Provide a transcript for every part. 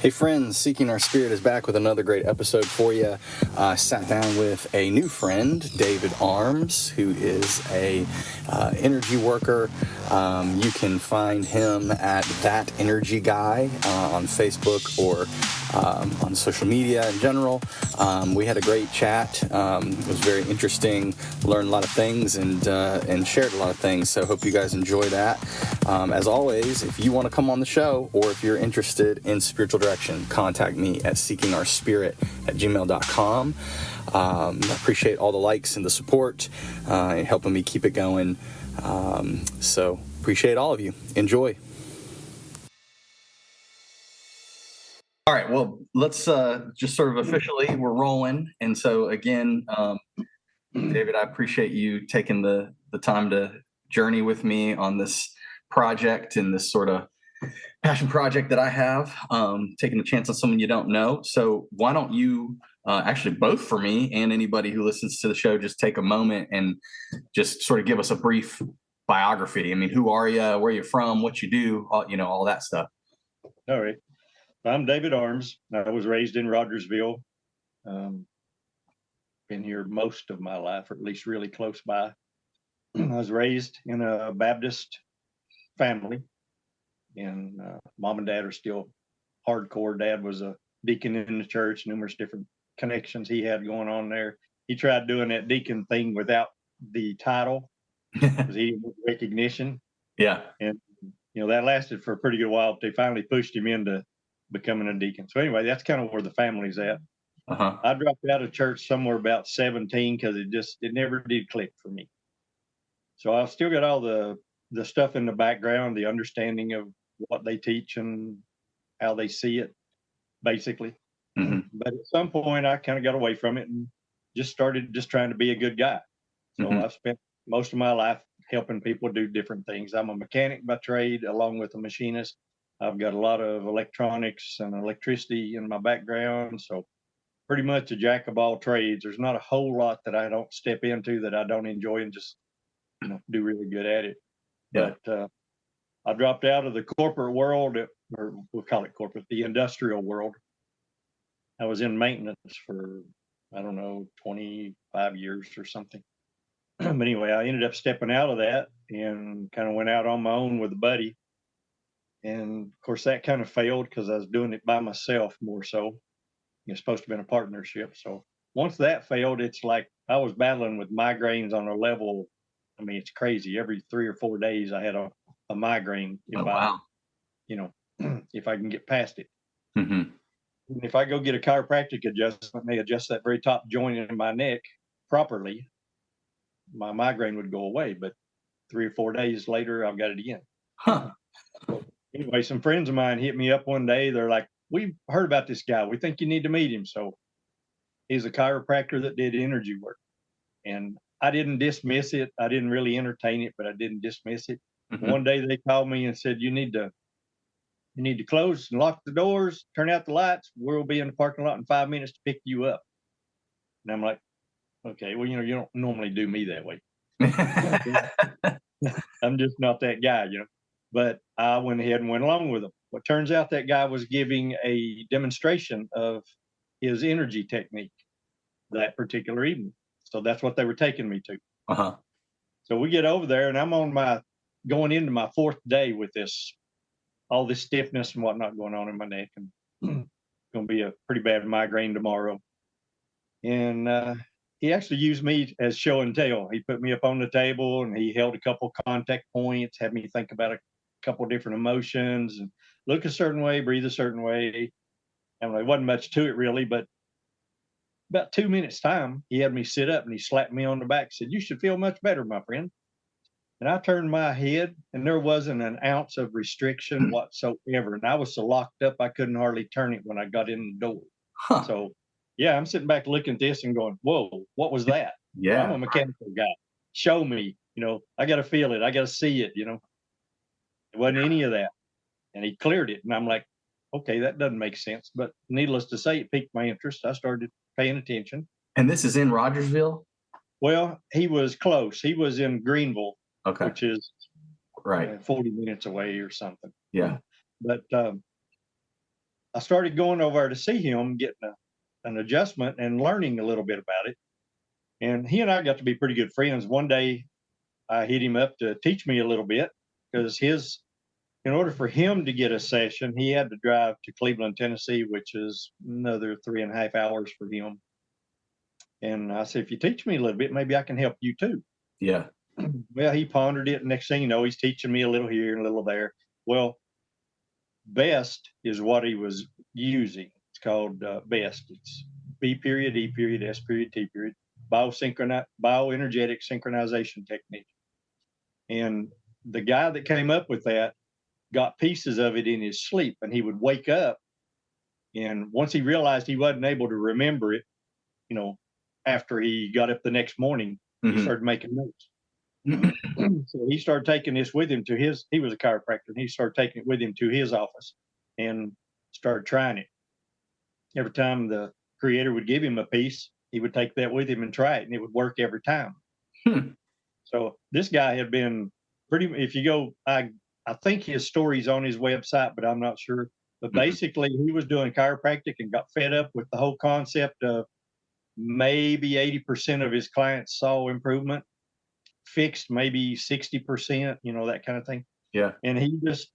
Hey friends, Seeking Our Spirit is back with another great episode for you. I sat down with a new friend, David Arms, who is a energy worker. You can find him at That Energy Guy on Facebook or on social media in general. We had a great chat. It was very interesting. Learned a lot of things and shared a lot of things. So hope you guys enjoy that. As always, if you want to come on the show or if you're interested in spiritual direction, contact me at seekingourspirit@gmail.com. I appreciate all the likes and the support and helping me keep it going. So appreciate all of you. Enjoy. All right, well, let's just sort of officially, we're rolling. And so again, David, I appreciate you taking the time to journey with me on this project and this sort of passion project that I have, taking a chance on someone you don't know. So why don't you actually, both for me and anybody who listens to the show, just take a moment and just sort of give us a brief biography. I mean, who are you? Where are you from? What you do? All that stuff. All right. I'm David Arms. I was raised in Rogersville. Been here most of my life, or at least really close by. I was raised in a Baptist family, and mom and dad are still hardcore. Dad was a deacon in the church, numerous different connections he had going on there. He tried doing that deacon thing without the title because he didn't want recognition. Yeah. And, that lasted for a pretty good while. They finally pushed him into becoming a deacon. So anyway, that's kind of where the family's at. Uh-huh. I dropped out of church somewhere about 17 because it never did click for me. So I've still got all the stuff in the background, the understanding of what they teach and how they see it, basically. Mm-hmm. But at some point, I kind of got away from it and just started trying to be a good guy. So Mm-hmm. I've spent most of my life helping people do different things. I'm a mechanic by trade, along with a machinist. I've got a lot of electronics and electricity in my background. So pretty much a jack of all trades. There's not a whole lot that I don't step into that I don't enjoy and just do really good at it. Yeah. But I dropped out of the corporate world, or we'll call it corporate, the industrial world. I was in maintenance for, 25 years or something. But anyway, I ended up stepping out of that and kind of went out on my own with a buddy. And of course, that kind of failed because I was doing it by myself more so. It's supposed to have been a partnership. So once that failed, it's like I was battling with migraines on a level. I mean, it's crazy. Every 3 or 4 days, I had a migraine Wow. if I can get past it. Mm-hmm. If I go get a chiropractic adjustment, they adjust that very top joint in my neck properly, my migraine would go away. But 3 or 4 days later, I've got it again. Huh. So anyway, some friends of mine hit me up one day. They're like, "We've heard about this guy. We think you need to meet him." So he's a chiropractor that did energy work. And I didn't dismiss it. I didn't really entertain it, but I didn't dismiss it. Mm-hmm. One day they called me and said, you need to close and lock the doors, turn out the lights. We'll be in the parking lot in 5 minutes to pick you up. And I'm like, okay, well, you don't normally do me that way. I'm just not that guy, But I went ahead and went along with him. Well, it turns out that guy was giving a demonstration of his energy technique that particular evening. So that's what they were taking me to. Uh-huh. So we get over there, and I'm going into my 4th day with all this stiffness and whatnot going on in my neck, and going to be a pretty bad migraine tomorrow. And he actually used me as show and tell. He put me up on the table, and he held a couple contact points, had me think about a couple different emotions, and look a certain way, breathe a certain way. And there wasn't much to it really, but about 2 minutes time, he had me sit up and he slapped me on the back, said, "You should feel much better, my friend." And I turned my head, and there wasn't an ounce of restriction whatsoever. And I was so locked up, I couldn't hardly turn it when I got in the door. Huh. So, yeah, I'm sitting back looking at this and going, whoa, what was that? Yeah. I'm a mechanical guy. Show me, I got to feel it. I got to see it, It wasn't any of that. And he cleared it. And I'm like, okay, that doesn't make sense. But needless to say, it piqued my interest. I started paying attention. And this is in Rogersville? Well, he was close. He was in Greenville, Okay. which is Right. 40 minutes away or something. away or something. But I started going over there to see him, getting an adjustment and learning a little bit about it. And he and I got to be pretty good friends. One day I hit him up to teach me a little bit because in order for him to get a session, he had to drive to Cleveland, Tennessee, which is another 3.5 hours for him. And I said, if you teach me a little bit, maybe I can help you too. Yeah. Well, he pondered it. Next thing you know, he's teaching me a little here and a little there. Well, BEST is what he was using. It's called BEST. It's B period, E period, S period, T period, bioenergetic synchronization technique. And the guy that came up with that got pieces of it in his sleep, and he would wake up. And once he realized he wasn't able to remember it, after he got up the next morning, he started making notes. So he started taking this with him he was a chiropractor, and he started taking it with him to his office and started trying it. Every time the creator would give him a piece, he would take that with him and try it, and it would work every time. So this guy had been if you go, I think his story's on his website, but I'm not sure. But basically, he was doing chiropractic and got fed up with the whole concept of maybe 80% of his clients saw improvement, fixed maybe 60%, that kind of thing. Yeah. And he just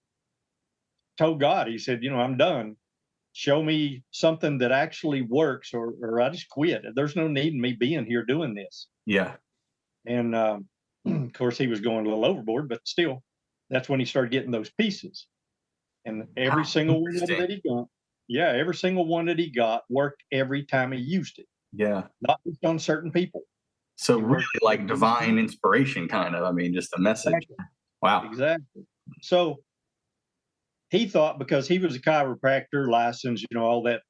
told God, he said, I'm done. Show me something that actually works, or I just quit. There's no need in me being here doing this. Yeah. And of course, he was going a little overboard, but still, that's when he started getting those pieces. And every single one of them that he got, every single one that he got worked every time he used it. Yeah. Not just on certain people. So really like divine inspiration, kind of. I mean, just a message. Exactly. Wow. Exactly. So he thought, because he was a chiropractor, licensed, all that,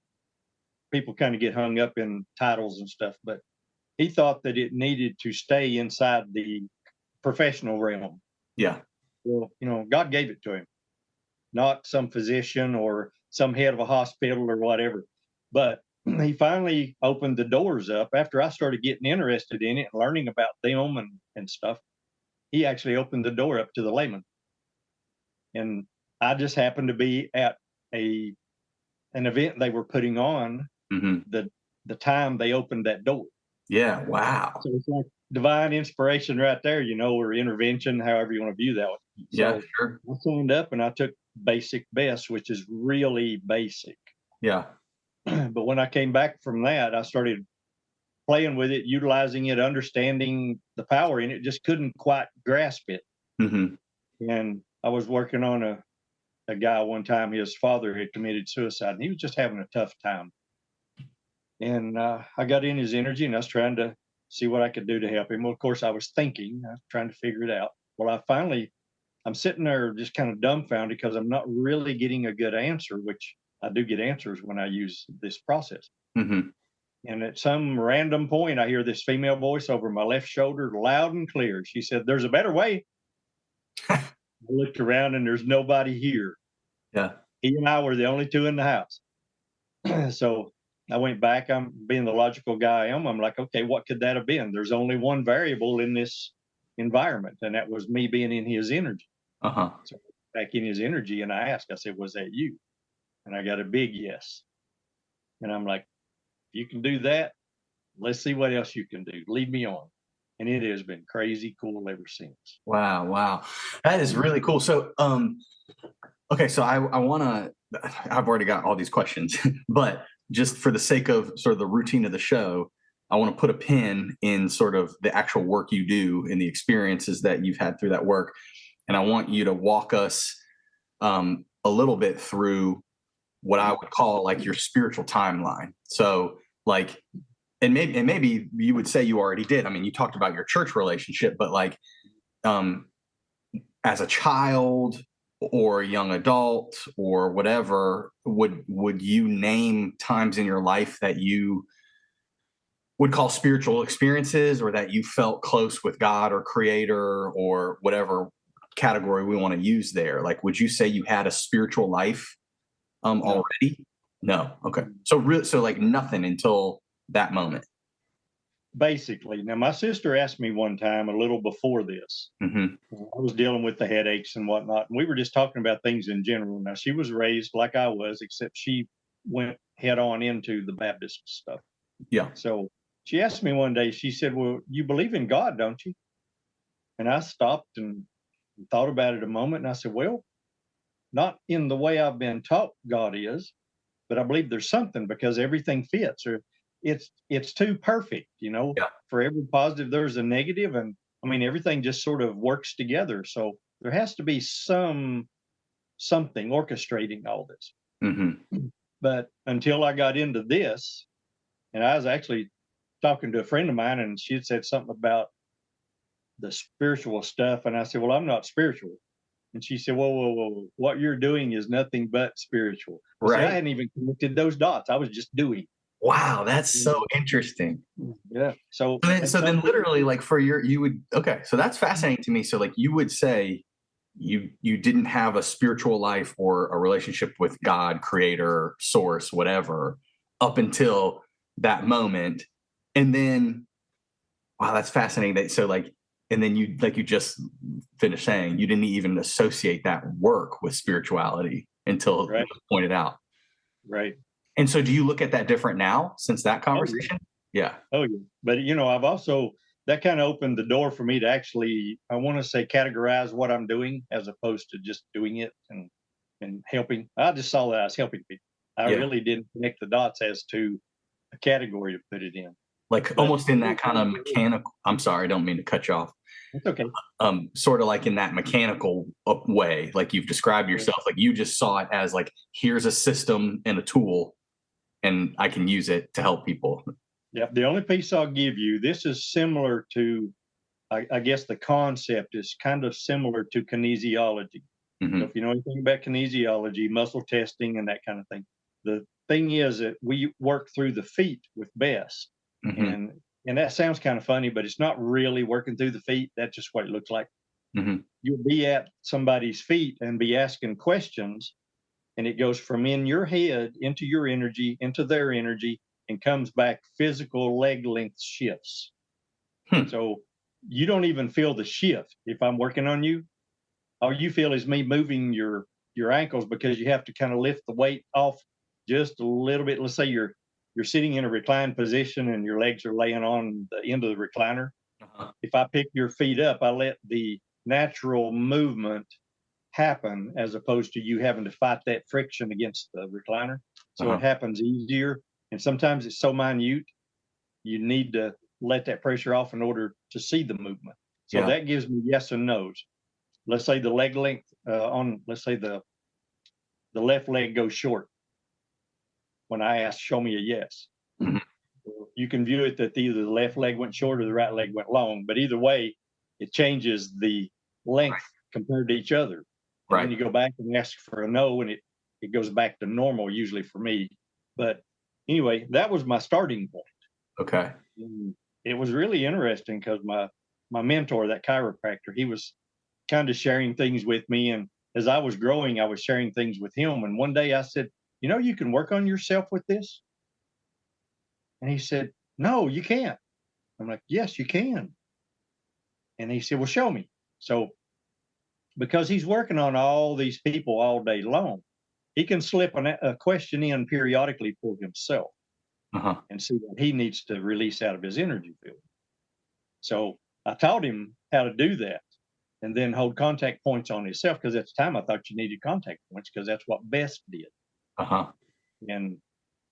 people kind of get hung up in titles and stuff, but he thought that it needed to stay inside the professional realm. Yeah. Well, God gave it to him, not some physician or some head of a hospital or whatever. But he finally opened the doors up after I started getting interested in it and learning about them and stuff. He actually opened the door up to the layman. And I just happened to be at an event they were putting on the time they opened that door. Yeah. Wow. So it's like divine inspiration right there, or intervention, however you want to view that one. Yeah, sure. I signed up and I took basic BEST, which is really basic. Yeah. But when I came back from that, I started playing with it, utilizing it, understanding the power in it, just couldn't quite grasp it. And I was working on a guy one time, his father had committed suicide, and he was just having a tough time. And I got in his energy, and I was trying to see what I could do to help him. Well, of course, I was trying to figure it out. Well, I'm sitting there just kind of dumbfounded because I'm not really getting a good answer, which I do get answers when I use this process. And at some random point, I hear this female voice over my left shoulder, loud and clear. She said, "There's a better way." I looked around and there's nobody here. Yeah. He and I were the only two in the house. So I went back. I'm being the logical guy I am. I'm like, okay, what could that have been? There's only one variable in this environment, and that was me being in his energy. So back in his energy, and I asked, I said, "Was that you?" And I got a big yes. And I'm like, "If you can do that, let's see what else you can do. Lead me on." And it has been crazy cool ever since. Wow. Wow. That is really cool. So, okay. So I've already got all these questions, but just for the sake of sort of the routine of the show, I want to put a pin in sort of the actual work you do and the experiences that you've had through that work. And I want you to walk us a little bit through what I would call like your spiritual timeline. So like, and maybe you would say you already did. I mean, you talked about your church relationship, but like, as a child or a young adult or whatever, would you name times in your life that you would call spiritual experiences, or that you felt close with God or creator or whatever category we want to use there? Like, would you say you had a spiritual life already? No. Okay. So like nothing until that moment. Basically. Now, my sister asked me one time, a little before this, I was dealing with the headaches and whatnot, and we were just talking about things in general. Now, she was raised like I was, except she went head on into the Baptist stuff. Yeah. So she asked me one day, she said, well, you believe in God, don't you? And I stopped and thought about it a moment. And I said, well, not in the way I've been taught God is, but I believe there's something, because everything fits, or it's too perfect, Yeah. For every positive, there's a negative. And I mean, everything just sort of works together. So there has to be something orchestrating all this. Mm-hmm. But until I got into this, and I was actually talking to a friend of mine, and she had said something about the spiritual stuff. And I said, well, I'm not spiritual. And she said, whoa, whoa, whoa, what you're doing is nothing but spiritual. I said, I Right. hadn't even connected those dots. I was just doing. Wow, that's so interesting. Yeah. So So then literally, like, so that's fascinating to me. So like you would say you didn't have a spiritual life or a relationship with God, creator, source, whatever, up until that moment. And then, wow, that's fascinating. So like, and then you, like you just finished saying, you didn't even associate that work with spirituality until it was pointed out. Right. And so do you look at that different now since that conversation? Yeah. Oh, yeah. But, I've also, that kind of opened the door for me to actually, I want to say, categorize what I'm doing as opposed to just doing it and helping. I just saw that I was helping people. I really didn't connect the dots as to a category to put it in. Like almost in that kind of mechanical, I'm sorry, I don't mean to cut you off. It's okay. Sort of like in that mechanical way, like you've described yourself, like you just saw it as like, here's a system and a tool and I can use it to help people. Yeah. The only piece I'll give you, this is similar to, I guess the concept is kind of similar to kinesiology. Mm-hmm. So if you know anything about kinesiology, muscle testing and that kind of thing, the thing is that we work through the feet with best. Mm-hmm. And that sounds kind of funny, but it's not really working through the feet. That's just what it looks like. Mm-hmm. You'll be at somebody's feet and be asking questions, and it goes from in your head into your energy, into their energy, and comes back physical leg length shifts. So you don't even feel the shift if I'm working on you. All you feel is me moving your ankles, because you have to kind of lift the weight off just a little bit. Let's say you're sitting in a reclined position and your legs are laying on the end of the recliner. Uh-huh. If I pick your feet up, I let the natural movement happen, as opposed to you having to fight that friction against the recliner. So it happens easier. And sometimes it's so minute, you need to let that pressure off in order to see the movement. So that gives me yes and no's. Let's say the leg length let's say the left leg goes short. When I ask, show me a yes. Mm-hmm. You can view it that either the left leg went short or the right leg went long, but either way, it changes the length compared to each other. And then you go back and ask for a no, and it goes back to normal, usually for me. But anyway, that was my starting point. Okay. And it was really interesting because my mentor, that chiropractor, he was kind of sharing things with me. And as I was growing, I was sharing things with him. And one day I said, you can work on yourself with this. And he said, no, you can't. I'm like, yes, you can. And he said, well, show me. So because he's working on all these people all day long, he can slip a question in periodically for himself and see what he needs to release out of his energy field. So I taught him how to do that, and then hold contact points on himself, because at the time I thought you needed contact points because that's what Best did. And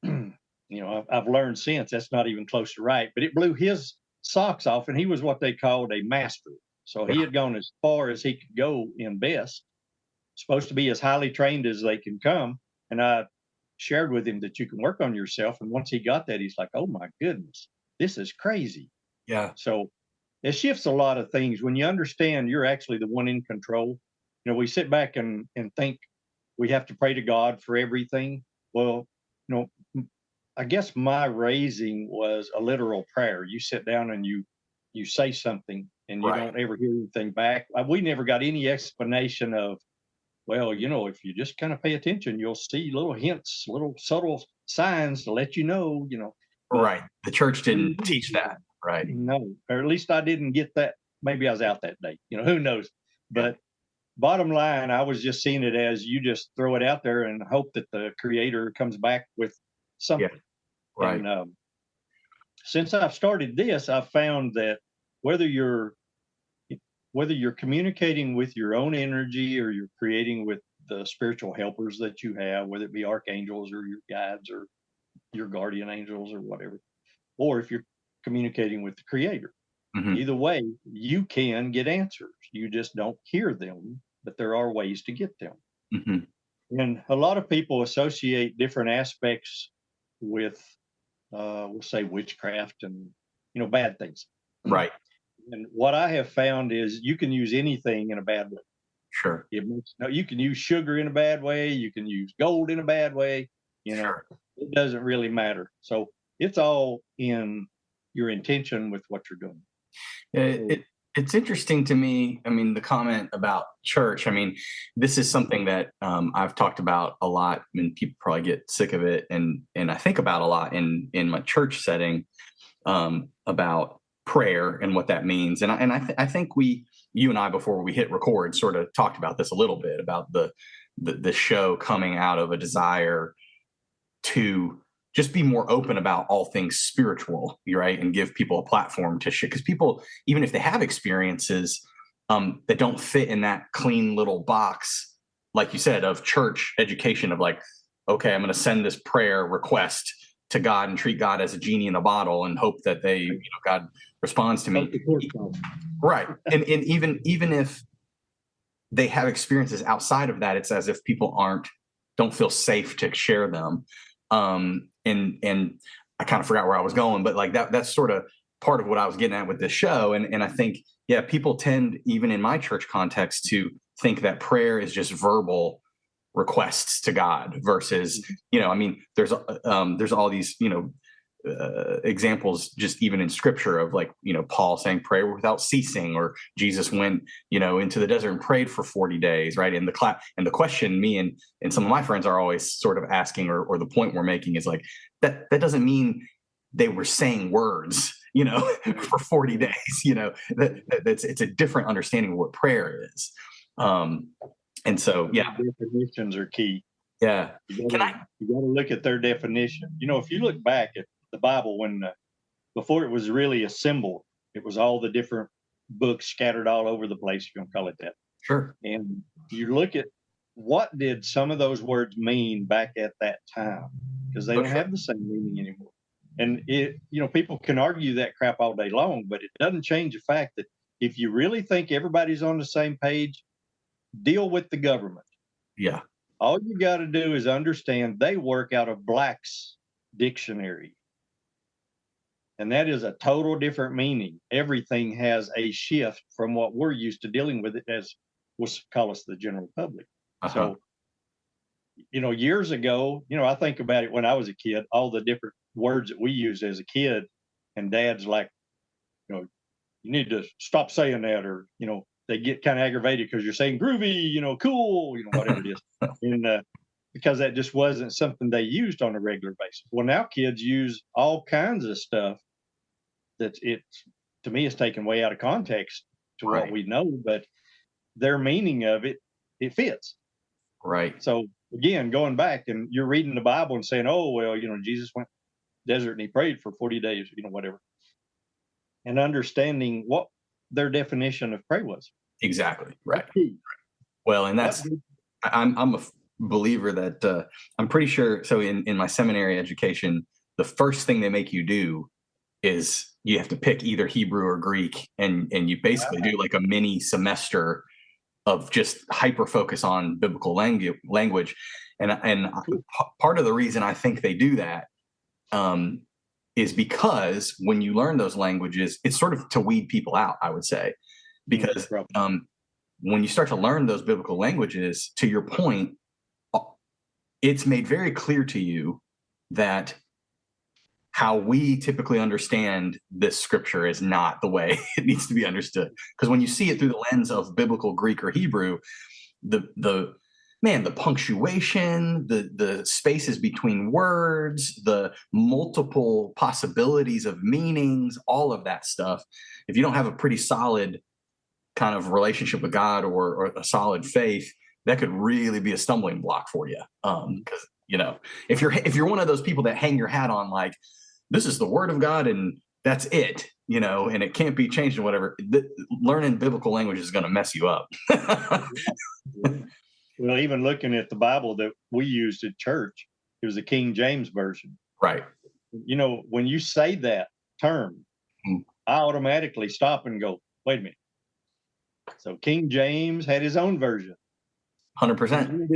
I've learned since that's not even close to right, but it blew his socks off, and he was what they called a master. So he had gone as far as he could go in Best, supposed to be as highly trained as they can come. And I shared with him that you can work on yourself. And once he got that, he's like, oh my goodness, this is crazy. Yeah. So it shifts a lot of things when you understand you're actually the one in control. We sit back and think we have to pray to God for everything. Well, I guess my raising was a literal prayer. You sit down and you say something, and you don't ever hear anything back. We never got any explanation of, well, if you just kind of pay attention, you'll see little hints, little subtle signs to let you know, Right. The church didn't teach that. Right. No, or at least I didn't get that. Maybe I was out that day, who knows? But bottom line, I was just seeing it as you just throw it out there and hope that the creator comes back with Yeah. something. Right. And since I've started this, I've found that whether you're whether you're communicating with your own energy or you're creating with the spiritual helpers that you have, whether it be archangels or your guides or your guardian angels or whatever, or if you're communicating with the creator, Mm-hmm. either way, you can get answers. You just don't hear them, but there are ways to get them. Mm-hmm. And a lot of people associate different aspects with, we'll say, witchcraft and, bad things. Right. And what I have found is you can use anything in a bad way. Sure. You can use sugar in a bad way. You can use gold in a bad way. Sure. It doesn't really matter. So it's all in your intention with what you're doing. It's interesting to me. I mean, the comment about church, I mean, this is something that I've talked about a lot, and people probably get sick of it. And I think about a lot in my church setting about prayer and what that means. And I think you and I, before we hit record, sort of talked about this a little bit, about the show coming out of a desire to just be more open about all things spiritual, right? And give people a platform to share. Because people, even if they have experiences that don't fit in that clean little box, like you said, of church education, of like, okay, I'm going to send this prayer request to God and treat God as a genie in a bottle and hope that God responds to me. Right. And even if they have experiences outside of that, it's as if people don't feel safe to share them. And I kind of forgot where I was going, but like that's sort of part of what I was getting at with this show. And I think, yeah, people tend, even in my church context, to think that prayer is just verbal requests to God versus, I mean, there's all these, examples just even in scripture of like, Paul saying pray without ceasing, or Jesus went, into the desert and prayed for 40 days. Right. And the question me and some of my friends are always sort of asking, or the point we're making is like, that doesn't mean they were saying words, for 40 days, it's a different understanding of what prayer is. And so, yeah. Definitions are key. Yeah. You got to look at their definition. If you look back at the Bible, before it was really assembled, it was all the different books scattered all over the place, if you want to call it that. Sure. And you look at what did some of those words mean back at that time, because they don't have the same meaning anymore. And people can argue that crap all day long, but it doesn't change the fact that if you really think everybody's on the same page, deal with the government. Yeah. All you got to do is understand they work out of Black's dictionary. And that is a total different meaning. Everything has a shift from what we're used to dealing with it as we'll call us the general public. Uh-huh. So, years ago, I think about it when I was a kid, all the different words that we used as a kid, and dad's like, you need to stop saying that, or, they get kind of aggravated because you're saying groovy, cool, whatever it is. And because that just wasn't something they used on a regular basis. Well, now kids use all kinds of stuff that to me, is taken way out of context to what we know, but their meaning of it fits. Right. So again, going back, and you're reading the Bible and saying, oh, well, Jesus went desert and he prayed for 40 days, whatever. And understanding what their definition of prayer was. Exactly. Right. Well, and I'm a believer that I'm pretty sure. So in my seminary education, the first thing they make you do is you have to pick either Hebrew or Greek, and you basically do like a mini semester of just hyper focus on biblical language. And part of the reason I think they do that is because when you learn those languages, it's sort of to weed people out, I would say, because when you start to learn those biblical languages, to your point, it's made very clear to you that how we typically understand this scripture is not the way it needs to be understood. Because when you see it through the lens of biblical Greek or Hebrew, the punctuation, the spaces between words, the multiple possibilities of meanings, all of that stuff, if you don't have a pretty solid kind of relationship with God or a solid faith, that could really be a stumbling block for you. Because if you're one of those people that hang your hat on like, this is the word of God and that's it, and it can't be changed or whatever, learning biblical language is going to mess you up. Yeah. Well, even looking at the Bible that we used at church, it was the King James version. Right. When you say that term, Mm. I automatically stop and go, wait a minute. So King James had his own version. 100%.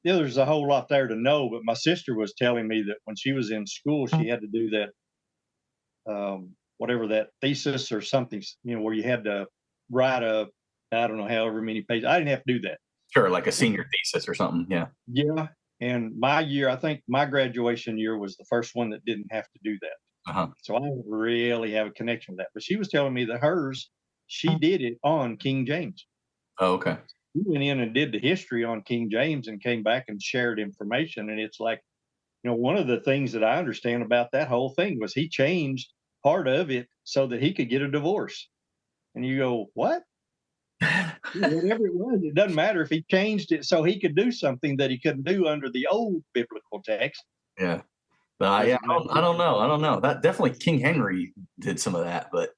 There's a whole lot there to know, but my sister was telling me that when she was in school, she had to do that, whatever that thesis or something, where you had to write I don't know, however many pages. I didn't have to do that. Sure, like a senior thesis or something. Yeah. Yeah. And my year, I think my graduation year was the first one that didn't have to do that. Uh-huh. So I don't really have a connection with that. But she was telling me that she did it on King James. Oh, okay. He went in and did the history on King James and came back and shared information. And it's like, one of the things that I understand about that whole thing was he changed part of it so that he could get a divorce. And you go, what? Whatever it was, it doesn't matter if he changed it so he could do something that he couldn't do under the old biblical text. Yeah. I don't know. That definitely King Henry did some of that, but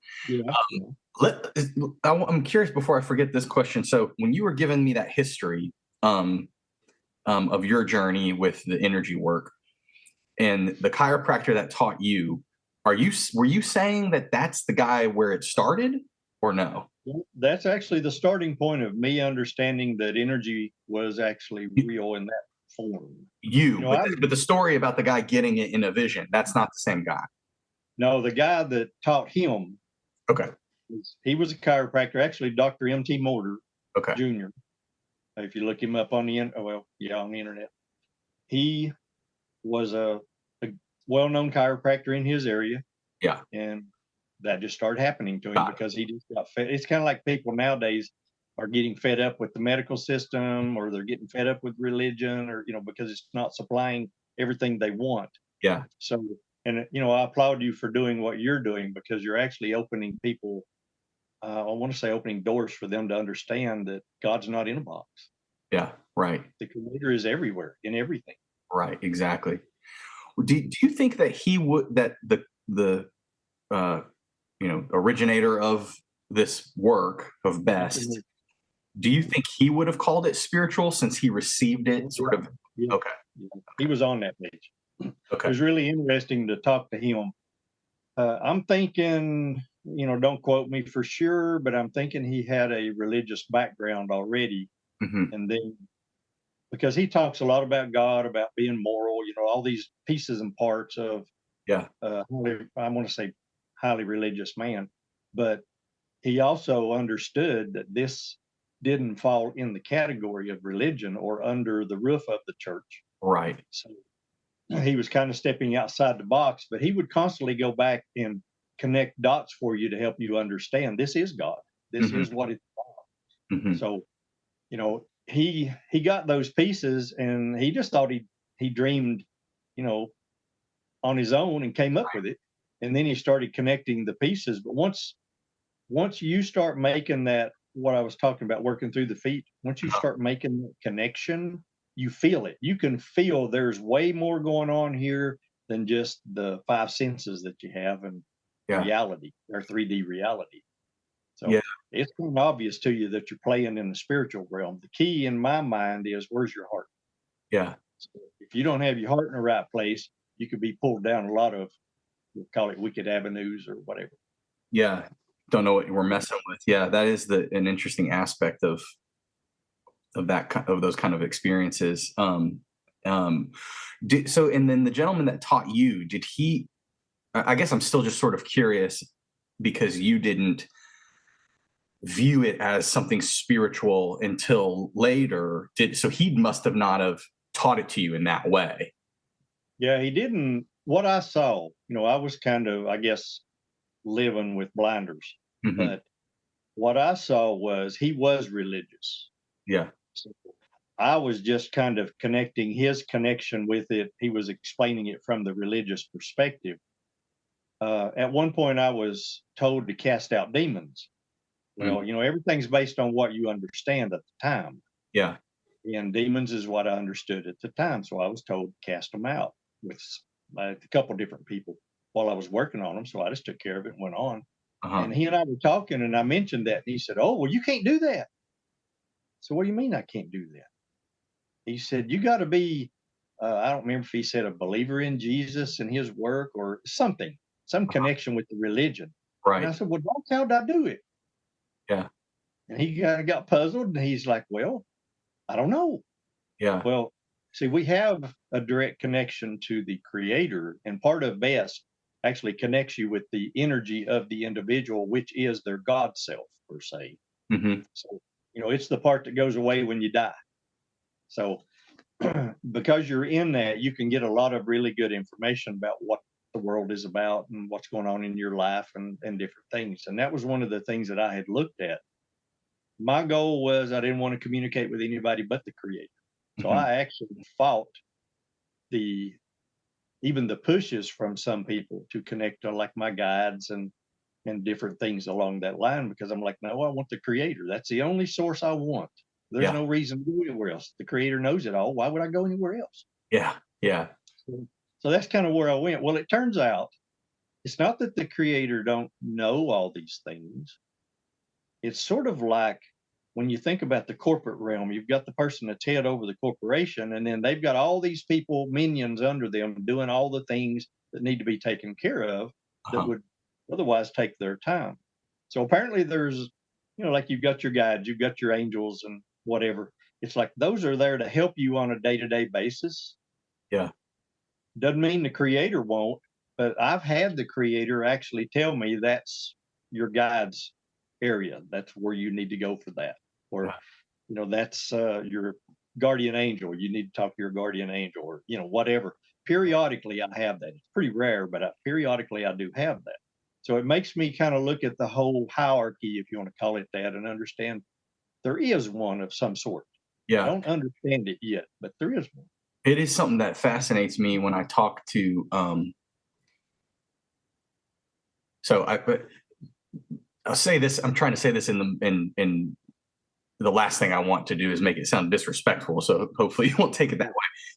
I'm curious before I forget this question. So when you were giving me that history of your journey with the energy work and the chiropractor that taught you, were you saying that that's the guy where it started or no? That's actually the starting point of me understanding that energy was actually real in that form. But the story about the guy getting it in a vision, that's not the same guy. No, the guy that taught him. Okay. He was a chiropractor, actually, Dr. M.T. Mortar Jr. If you look him up on the internet. He was a well-known chiropractor in his area. Yeah. And that just started happening to him because he just got fed. It's kind of like people nowadays are getting fed up with the medical system, or they're getting fed up with religion, or, because it's not supplying everything they want. Yeah. So, and, I applaud you for doing what you're doing, because you're actually opening people, I want to say opening doors for them to understand that God's not in a box. Yeah. Right. The Creator is everywhere in everything. Right. Exactly. Do you think that the originator of this work of Best, do you think he would have called it spiritual since he received it sort of? Yeah. Okay. He was on that page. Okay. It was really interesting to talk to him. I'm thinking, don't quote me for sure, but I'm thinking he had a religious background already. Mm-hmm. And then, because he talks a lot about God, about being moral, all these pieces and parts of, I want to say highly religious man, but he also understood that this didn't fall in the category of religion or under the roof of the church. Right. So he was kind of stepping outside the box, but he would constantly go back and connect dots for you to help you understand this is God. This is what it's about. Mm-hmm. So, he got those pieces, and he just thought he dreamed, on his own and came up with it. And then he started connecting the pieces. But once you start making that, what I was talking about, working through the feet, once you start making that connection, you feel it. You can feel there's way more going on here than just the five senses that you have and reality, or 3D reality. So it's kind of obvious to you that you're playing in the spiritual realm. The key in my mind is, where's your heart? Yeah. So if you don't have your heart in the right place, you could be pulled down a lot of, we'll call it wicked avenues or whatever. Yeah. Don't know what we're messing with. Yeah. That is an interesting aspect of those kind of experiences. So, and then the gentleman that taught you, I guess I'm still just sort of curious, because you didn't view it as something spiritual until later. So he must have not have taught it to you in that way. Yeah, he didn't. What I saw, I was kind of, I guess, living with blinders. Mm-hmm. But what I saw was he was religious. Yeah. So I was just kind of connecting his connection with it. He was explaining it from the religious perspective. At one point, I was told to cast out demons. Well, everything's based on what you understand at the time. Yeah. And demons is what I understood at the time. So I was told to cast them out with a couple different people while I was working on them. So I just took care of it and went on. And he and I were talking, and I mentioned that. And he said, "Oh, well, you can't do that." So what do you mean I can't do that? He said, "You got to be," I don't remember if he said a believer in Jesus and his work or something, some connection with the religion. And I Right. said, "Well, how did I do it?" Yeah. And he got puzzled, and he's like, "Well, I don't know." Yeah. Well, see, we have a direct connection to the creator, and part of BEST actually connects you with the energy of the individual, which is their God self, per se. Mm-hmm. So, it's the part that goes away when you die. So, because you're in that, you can get a lot of really good information about what the world is about and what's going on in your life and different things. And that was one of the things that I had looked at. My goal was I didn't want to communicate with anybody but the creator. So Mm-hmm. I actually fought even the pushes from some people to connect to like my guides and different things along that line, because I'm like, no, I want the creator. That's the only source I want. There's Yeah. no reason to go anywhere else. The creator knows it all. Why would I go anywhere else? Yeah. Yeah. So that's kind of where I went. Well, it turns out it's not that the creator don't know all these things. It's sort of like when you think about the corporate realm, you've got the person that's head over the corporation, and then they've got all these people, minions under them, doing all the things that need to be taken care of that would otherwise take their time. So apparently there's, like you've got your guides, you've got your angels and whatever. It's like those are there to help you on a day-to-day basis. Yeah. Doesn't mean the creator won't, but I've had the creator actually tell me that's your guide's area. That's where you need to go for that. Or, that's your guardian angel. You need to talk to your guardian angel or, whatever. Periodically, I have that. It's pretty rare, but periodically I do have that. So it makes me kind of look at the whole hierarchy, if you want to call it that, and understand there is one of some sort. I Yeah. don't understand it yet, but there is one. It is something that fascinates me when I talk to, but I'll say this, I'm trying to say this in the last thing I want to do is make it sound disrespectful. So hopefully you won't take it that way.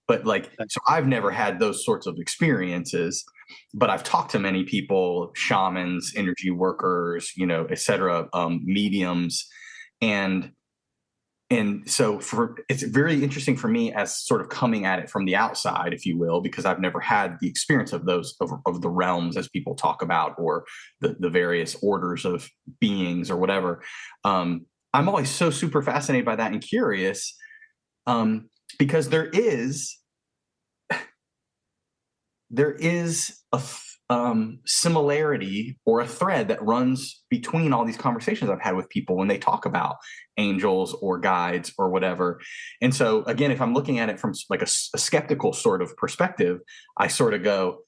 But so I've never had those sorts of experiences, but I've talked to many people, shamans, energy workers, et cetera, mediums. And so it's very interesting for me as sort of coming at it from the outside, if you will, because I've never had the experience of those of the realms as people talk about, or the various orders of beings or whatever. I'm always so super fascinated by that and curious, because there is a similarity or a thread that runs between all these conversations I've had with people when they talk about angels or guides or whatever. And so again, if I'm looking at it from like a skeptical sort of perspective, I sort of go,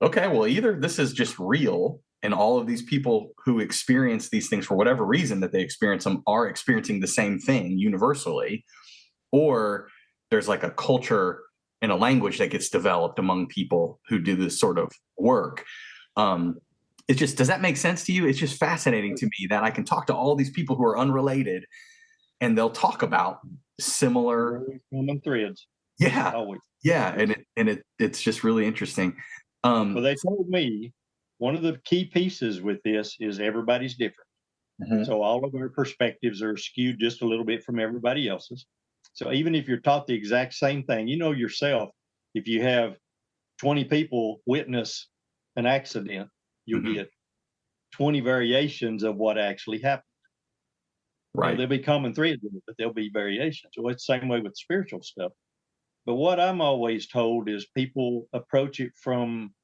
okay, well, either this is just real and all of these people who experience these things for whatever reason that they experience them are experiencing the same thing universally, or there's like a culture and a language that gets developed among people who do this sort of work. Does that make sense to you? It's just fascinating to me that I can talk to all these people who are unrelated and they'll talk about similar common threads. Yeah. Always. Yeah. And it's just really interesting. Well, they told me one of the key pieces with this is everybody's different. Mm-hmm. So all of our perspectives are skewed just a little bit from everybody else's. So even if you're taught the exact same thing, yourself, if you have 20 people witness an accident, you'll get 20 variations of what actually happened. Right. There'll be common threads in it, but there'll be variations. So it's the same way with spiritual stuff. But what I'm always told is people approach it from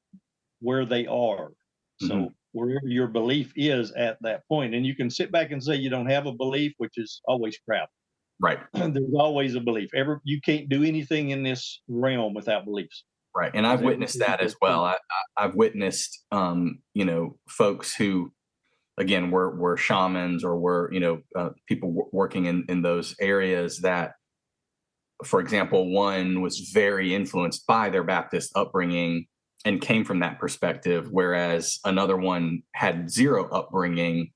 where they are. So wherever your belief is at that point, and you can sit back and say you don't have a belief, which is always crap. Right. There's always a belief. You can't do anything in this realm without beliefs. Right. And I've witnessed that as well. I've witnessed, folks who, again, were shamans or were, people working in those areas that, for example, one was very influenced by their Baptist upbringing and came from that perspective, whereas another one had zero upbringing,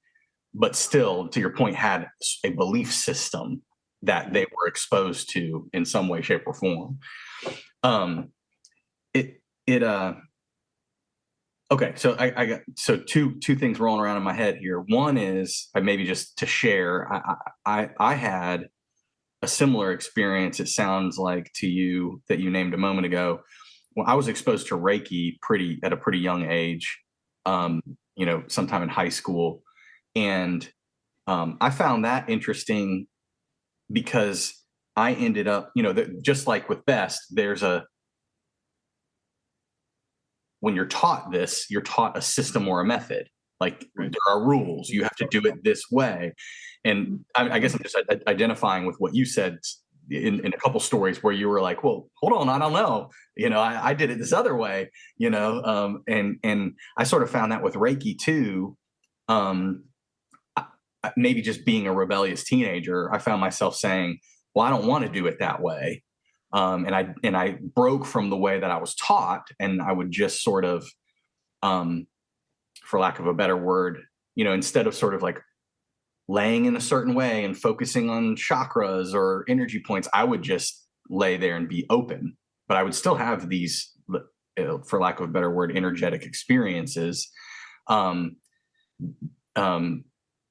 but still, to your point, had a belief system that they were exposed to in some way, shape, or form. Okay, so I got two things rolling around in my head here. One is, maybe just to share, I had a similar experience. It sounds like to you that you named a moment ago. Well, I was exposed to Reiki at a pretty young age, sometime in high school, and I found that interesting because I ended up, just like with Best, when you're taught this, you're taught a system or a method. Like, right, there are rules. You have to do it this way. And I guess I'm just identifying with what you said in a couple stories where you were like, well, hold on, I don't know. I did it this other way, and I sort of found that with Reiki too. Maybe just being a rebellious teenager, I found myself saying, well, I don't want to do it that way. And I broke from the way that I was taught, and I would just sort of, for lack of a better word, instead of sort of like laying in a certain way and focusing on chakras or energy points, I would just lay there and be open. But I would still have these, for lack of a better word, energetic experiences.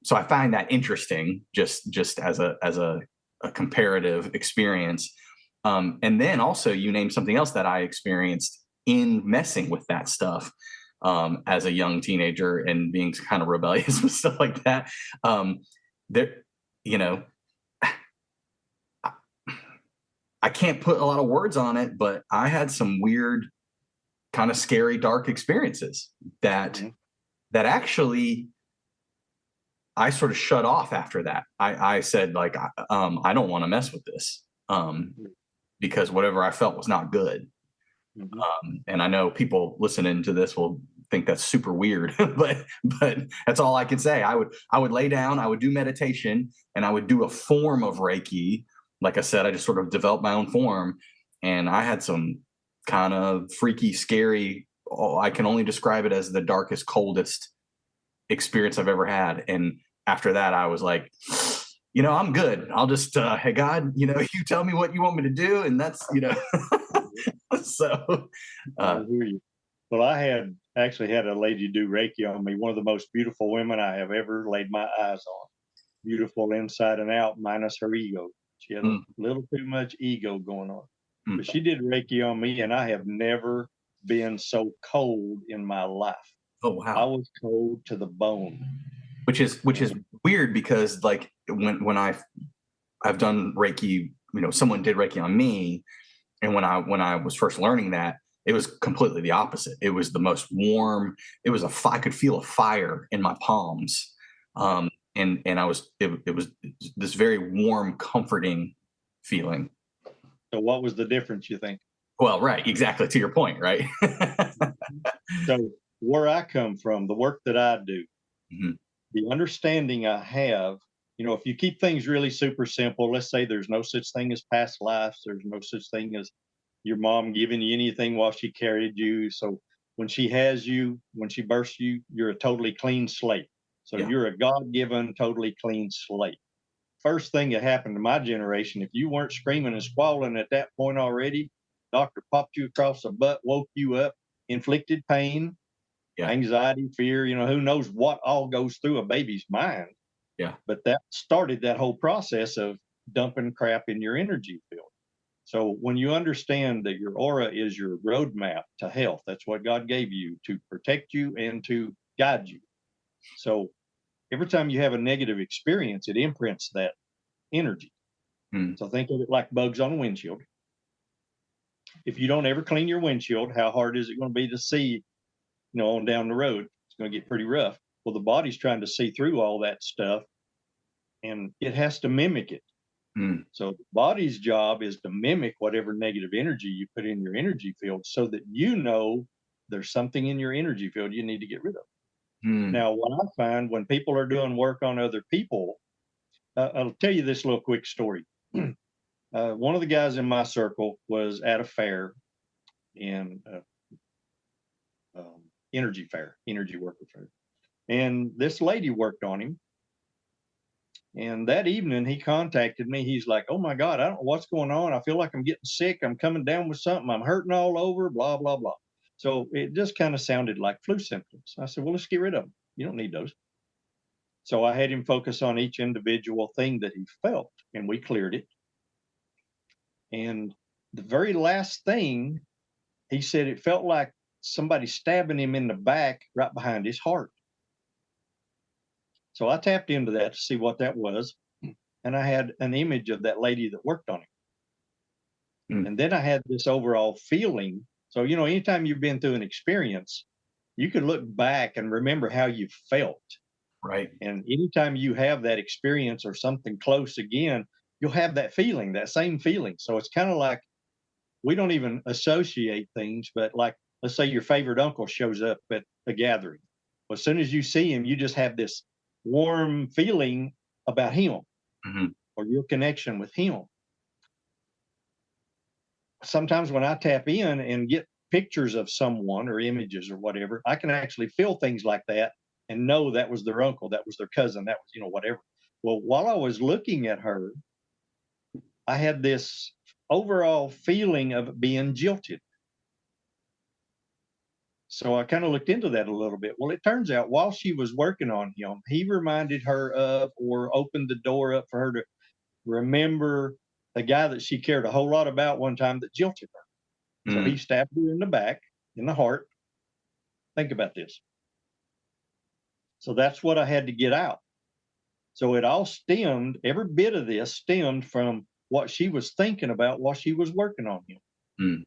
So I find that interesting, just as a comparative experience. And then also, you named something else that I experienced in messing with that stuff as a young teenager and being kind of rebellious with stuff like that. I can't put a lot of words on it, but I had some weird, kind of scary, dark experiences that actually I sort of shut off after that. I said, like, I don't want to mess with this. Because whatever I felt was not good. And I know people listening to this will think that's super weird, but that's all I can say. I would lay down, I would do meditation, and I would do a form of Reiki. Like I said, I just sort of developed my own form, and I had some kind of freaky, scary, I can only describe it as the darkest, coldest experience I've ever had. And after that, I was like, I'm good. I'll just, hey, God, you tell me what you want me to do. And that's, so. Well, I actually had a lady do Reiki on me. One of the most beautiful women I have ever laid my eyes on. Beautiful inside and out, minus her ego. She had a little too much ego going on. But she did Reiki on me, and I have never been so cold in my life. Oh, wow. I was cold to the bone. Which is weird, because like when I've done Reiki, someone did Reiki on me, and when I was first learning that, it was completely the opposite. It was the most warm. It was I could feel a fire in my palms, and I was it was this very warm, comforting feeling. So what was the difference, you think? Well, right, exactly, to your point, right? So where I come from, the work that I do, the understanding I have, if you keep things really super simple, let's say there's no such thing as past lives, there's no such thing as your mom giving you anything while she carried you. So when she has you, when she births you, you're a totally clean slate. So you're a God-given, totally clean slate. First thing that happened to my generation, if you weren't screaming and squalling at that point already, doctor popped you across the butt, woke you up, inflicted pain, anxiety, fear, who knows what all goes through a baby's mind. Yeah. But that started that whole process of dumping crap in your energy field. So when you understand that your aura is your roadmap to health, that's what God gave you to protect you and to guide you. So every time you have a negative experience, it imprints that energy. So think of it like bugs on a windshield. If you don't ever clean your windshield, how hard is it going to be to see, on down the road? It's going to get pretty rough. Well, the body's trying to see through all that stuff, and it has to mimic it. So the body's job is to mimic whatever negative energy you put in your energy field, so that there's something in your energy field you need to get rid of. Now, what I find when people are doing work on other people, I'll tell you this little quick story. One of the guys in my circle was at a fair, in energy worker fair. And this lady worked on him, And that evening he contacted me. He's like, "Oh my God, I don't know what's going on. I feel like I'm getting sick. I'm coming down with something. I'm hurting all over, blah, blah, blah." So it just kind of sounded like flu symptoms. I said, "Well, let's get rid of them. You don't need those." So I had him focus on each individual thing that he felt, and we cleared it. And the very last thing, he said it felt like somebody stabbing him in the back right behind his heart. So I tapped into that to see what that was. And I had an image of that lady that worked on him. Mm. And then I had this overall feeling. So, anytime you've been through an experience, you can look back and remember how you felt. Right. And anytime you have that experience or something close again, you'll have that feeling, that same feeling. So it's kind of like we don't even associate things, but like, let's say your favorite uncle shows up at a gathering. Well, as soon as you see him, you just have this warm feeling about him Mm-hmm. or your connection with him. Sometimes when I tap in and get pictures of someone or images or whatever, I can actually feel things like that and know that was their uncle, that was their cousin, that was, whatever. Well, while I was looking at her, I had this overall feeling of being jilted. So I kind of looked into that a little bit. Well, it turns out while she was working on him, he reminded her of or opened the door up for her to remember the guy that she cared a whole lot about one time that jilted her. So he stabbed her in the back, in the heart. Think about this. So that's what I had to get out. So it all stemmed, every bit of this stemmed from what she was thinking about while she was working on him. Mm.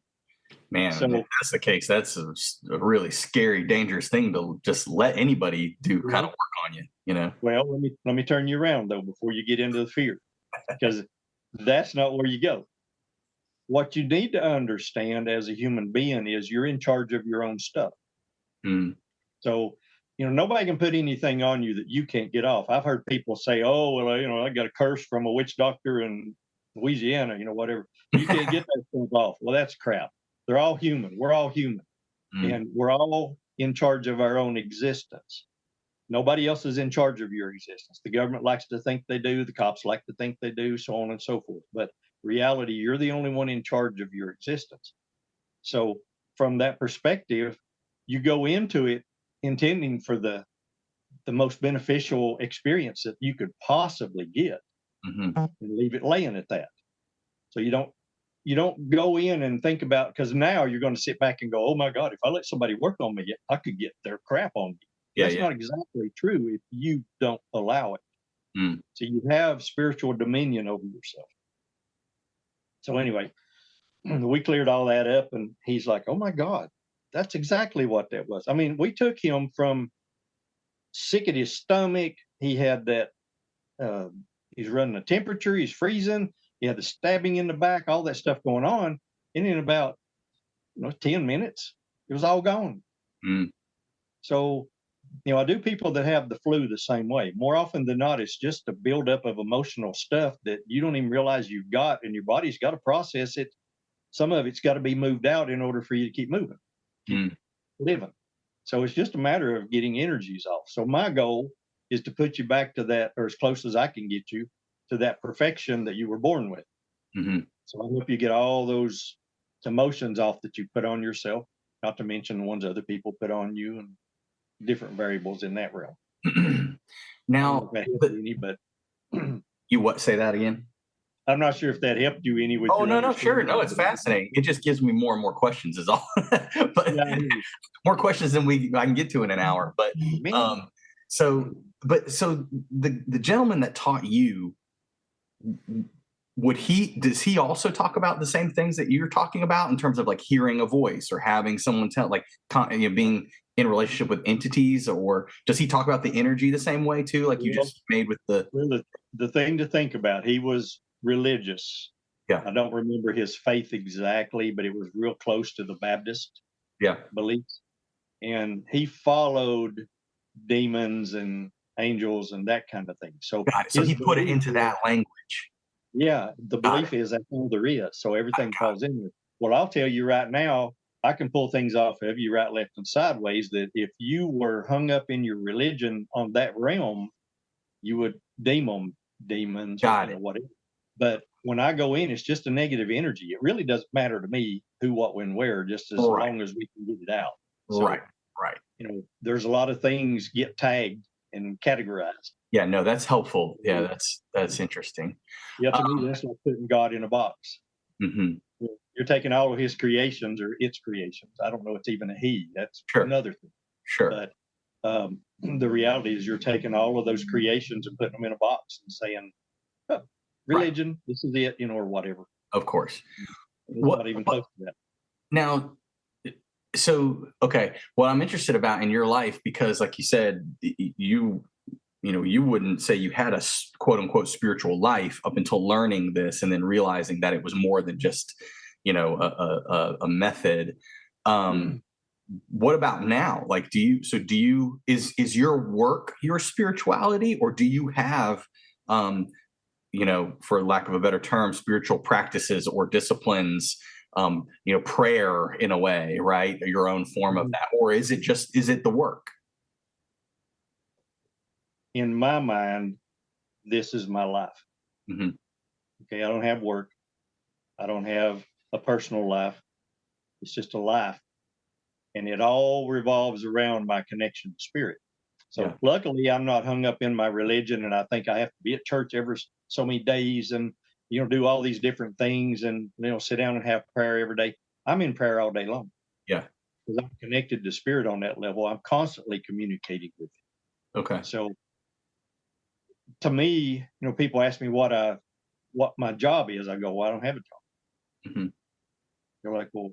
Man, So if that's the case, that's a really scary, dangerous thing to just let anybody do kind of work on you. Well, let me turn you around though before you get into the fear, because that's not where you go. What you need to understand as a human being is you're in charge of your own stuff. Mm. So, nobody can put anything on you that you can't get off. I've heard people say, "Oh, well, I got a curse from a witch doctor in Louisiana, whatever. You can't get that stuff off." Well, that's crap. They're all human. We're all human. Mm. And we're all in charge of our own existence. Nobody else is in charge of your existence. The government likes to think they do. The cops like to think they do, so on and so forth. But reality, you're the only one in charge of your existence. So from that perspective, you go into it intending for the most beneficial experience that you could possibly get, Mm-hmm. and leave it laying at that. So you don't go in and think about, because now you're going to sit back and go, "Oh my God, if I let somebody work on me, I could get their crap on me." That's not exactly true if you don't allow it. Mm. So you have spiritual dominion over yourself. So anyway, we cleared all that up, and he's like, "Oh my God, that's exactly what that was." I mean, we took him from sick at his stomach. He had that, uh, he's running a temperature, he's freezing, he had the stabbing in the back, all that stuff going on. And in about 10 minutes, it was all gone. Mm. So, I do people that have the flu the same way. More often than not, it's just a buildup of emotional stuff that you don't even realize you've got, and your body's got to process it. Some of it's got to be moved out in order for you to keep moving, keep Mm. living. So it's just a matter of getting energies off. So my goal is to put you back to that, or as close as I can get you to that perfection that you were born with. Mm-hmm. So I hope you get all those emotions off that you put on yourself, not to mention the ones other people put on you and different variables in that realm. Now, but you what? Say that again. I'm not sure if that helped you any with Oh, your no, sure. No, it's understanding. fascinating. It just gives me more and more questions is all. But Yeah, more questions than I can get to in an hour. But man. so the gentleman that taught you, does he also talk about the same things that you're talking about in terms of like hearing a voice or having someone tell, like, being in a relationship with entities, or does he talk about the energy the same way too, like you just made with the thing to think about, he was religious. Yeah. I don't remember his faith exactly, but it was real close to the Baptist beliefs. And he followed demons and angels and that kind of thing. So, so he put it into that language. Yeah, the belief is that's all there is. So everything falls in there. Well, I'll tell you right now, I can pull things off of you right, left, and sideways that if you were hung up in your religion on that realm, you would deem them demons, or Got it. whatever. But when I go in, it's just a negative energy. It really doesn't matter to me who, what, when, where, just as Right. long as we can get it out. Right. So, Right. there's a lot of things get tagged and categorized. Yeah, no, that's helpful. Yeah, that's interesting. Yeah, to me, that's like putting God in a box. Mhm. You're taking all of his creations or its creations. I don't know it's even a he. That's Sure. another thing. Sure. But the reality is you're taking all of those creations and putting them in a box and saying, oh, religion, right, this is it, or whatever. Of course. It's not even close to that. Now, so, okay, what I'm interested about in your life, because like you said, you wouldn't say you had a quote unquote spiritual life up until learning this and then realizing that it was more than just, a method. What about now? Like, is your work your spirituality, or do you have, for lack of a better term, spiritual practices or disciplines, prayer in a way, right? Your own form of that. Or is it the work? In my mind, this is my life. Mm-hmm. Okay. I don't have work. I don't have a personal life. It's just a life. And it all revolves around my connection to spirit. So Yeah. Luckily, I'm not hung up in my religion, and I think I have to be at church every so many days and, do all these different things and, sit down and have prayer every day. I'm in prayer all day long. Yeah. Because I'm connected to spirit on that level. I'm constantly communicating with it. Okay. So to me, people ask me what my job is. I go, well, I don't have a job. Mm-hmm. They're like, well,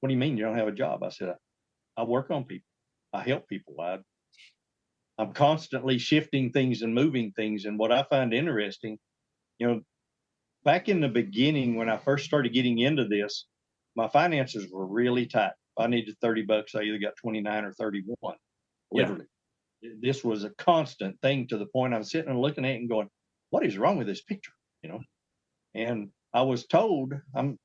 what do you mean you don't have a job? I said, I work on people. I help people. I'm constantly shifting things and moving things. And what I find interesting, back in the beginning, when I first started getting into this, my finances were really tight. If I needed $30, I either got 29 or 31, literally. Yeah. This was a constant thing, to the point I'm sitting and looking at it and going, what is wrong with this picture? And I was told, I'm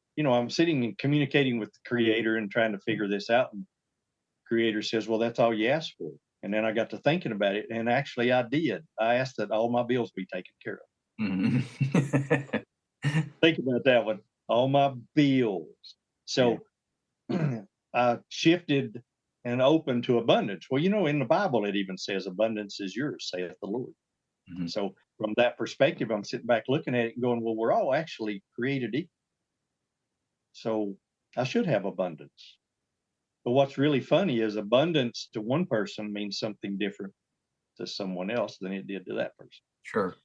sitting and communicating with the creator and trying to figure this out. And the creator says, well, that's all you asked for. And then I got to thinking about it, and actually I did. I asked that all my bills be taken care of. Mm-hmm. Think about that one. All my bills. So I shifted and opened to abundance. Well, in the Bible, it even says abundance is yours, saith the Lord. Mm-hmm. So from that perspective, I'm sitting back looking at it and going, well, we're all actually created equal. So I should have abundance. But what's really funny is abundance to one person means something different to someone else than it did to that person.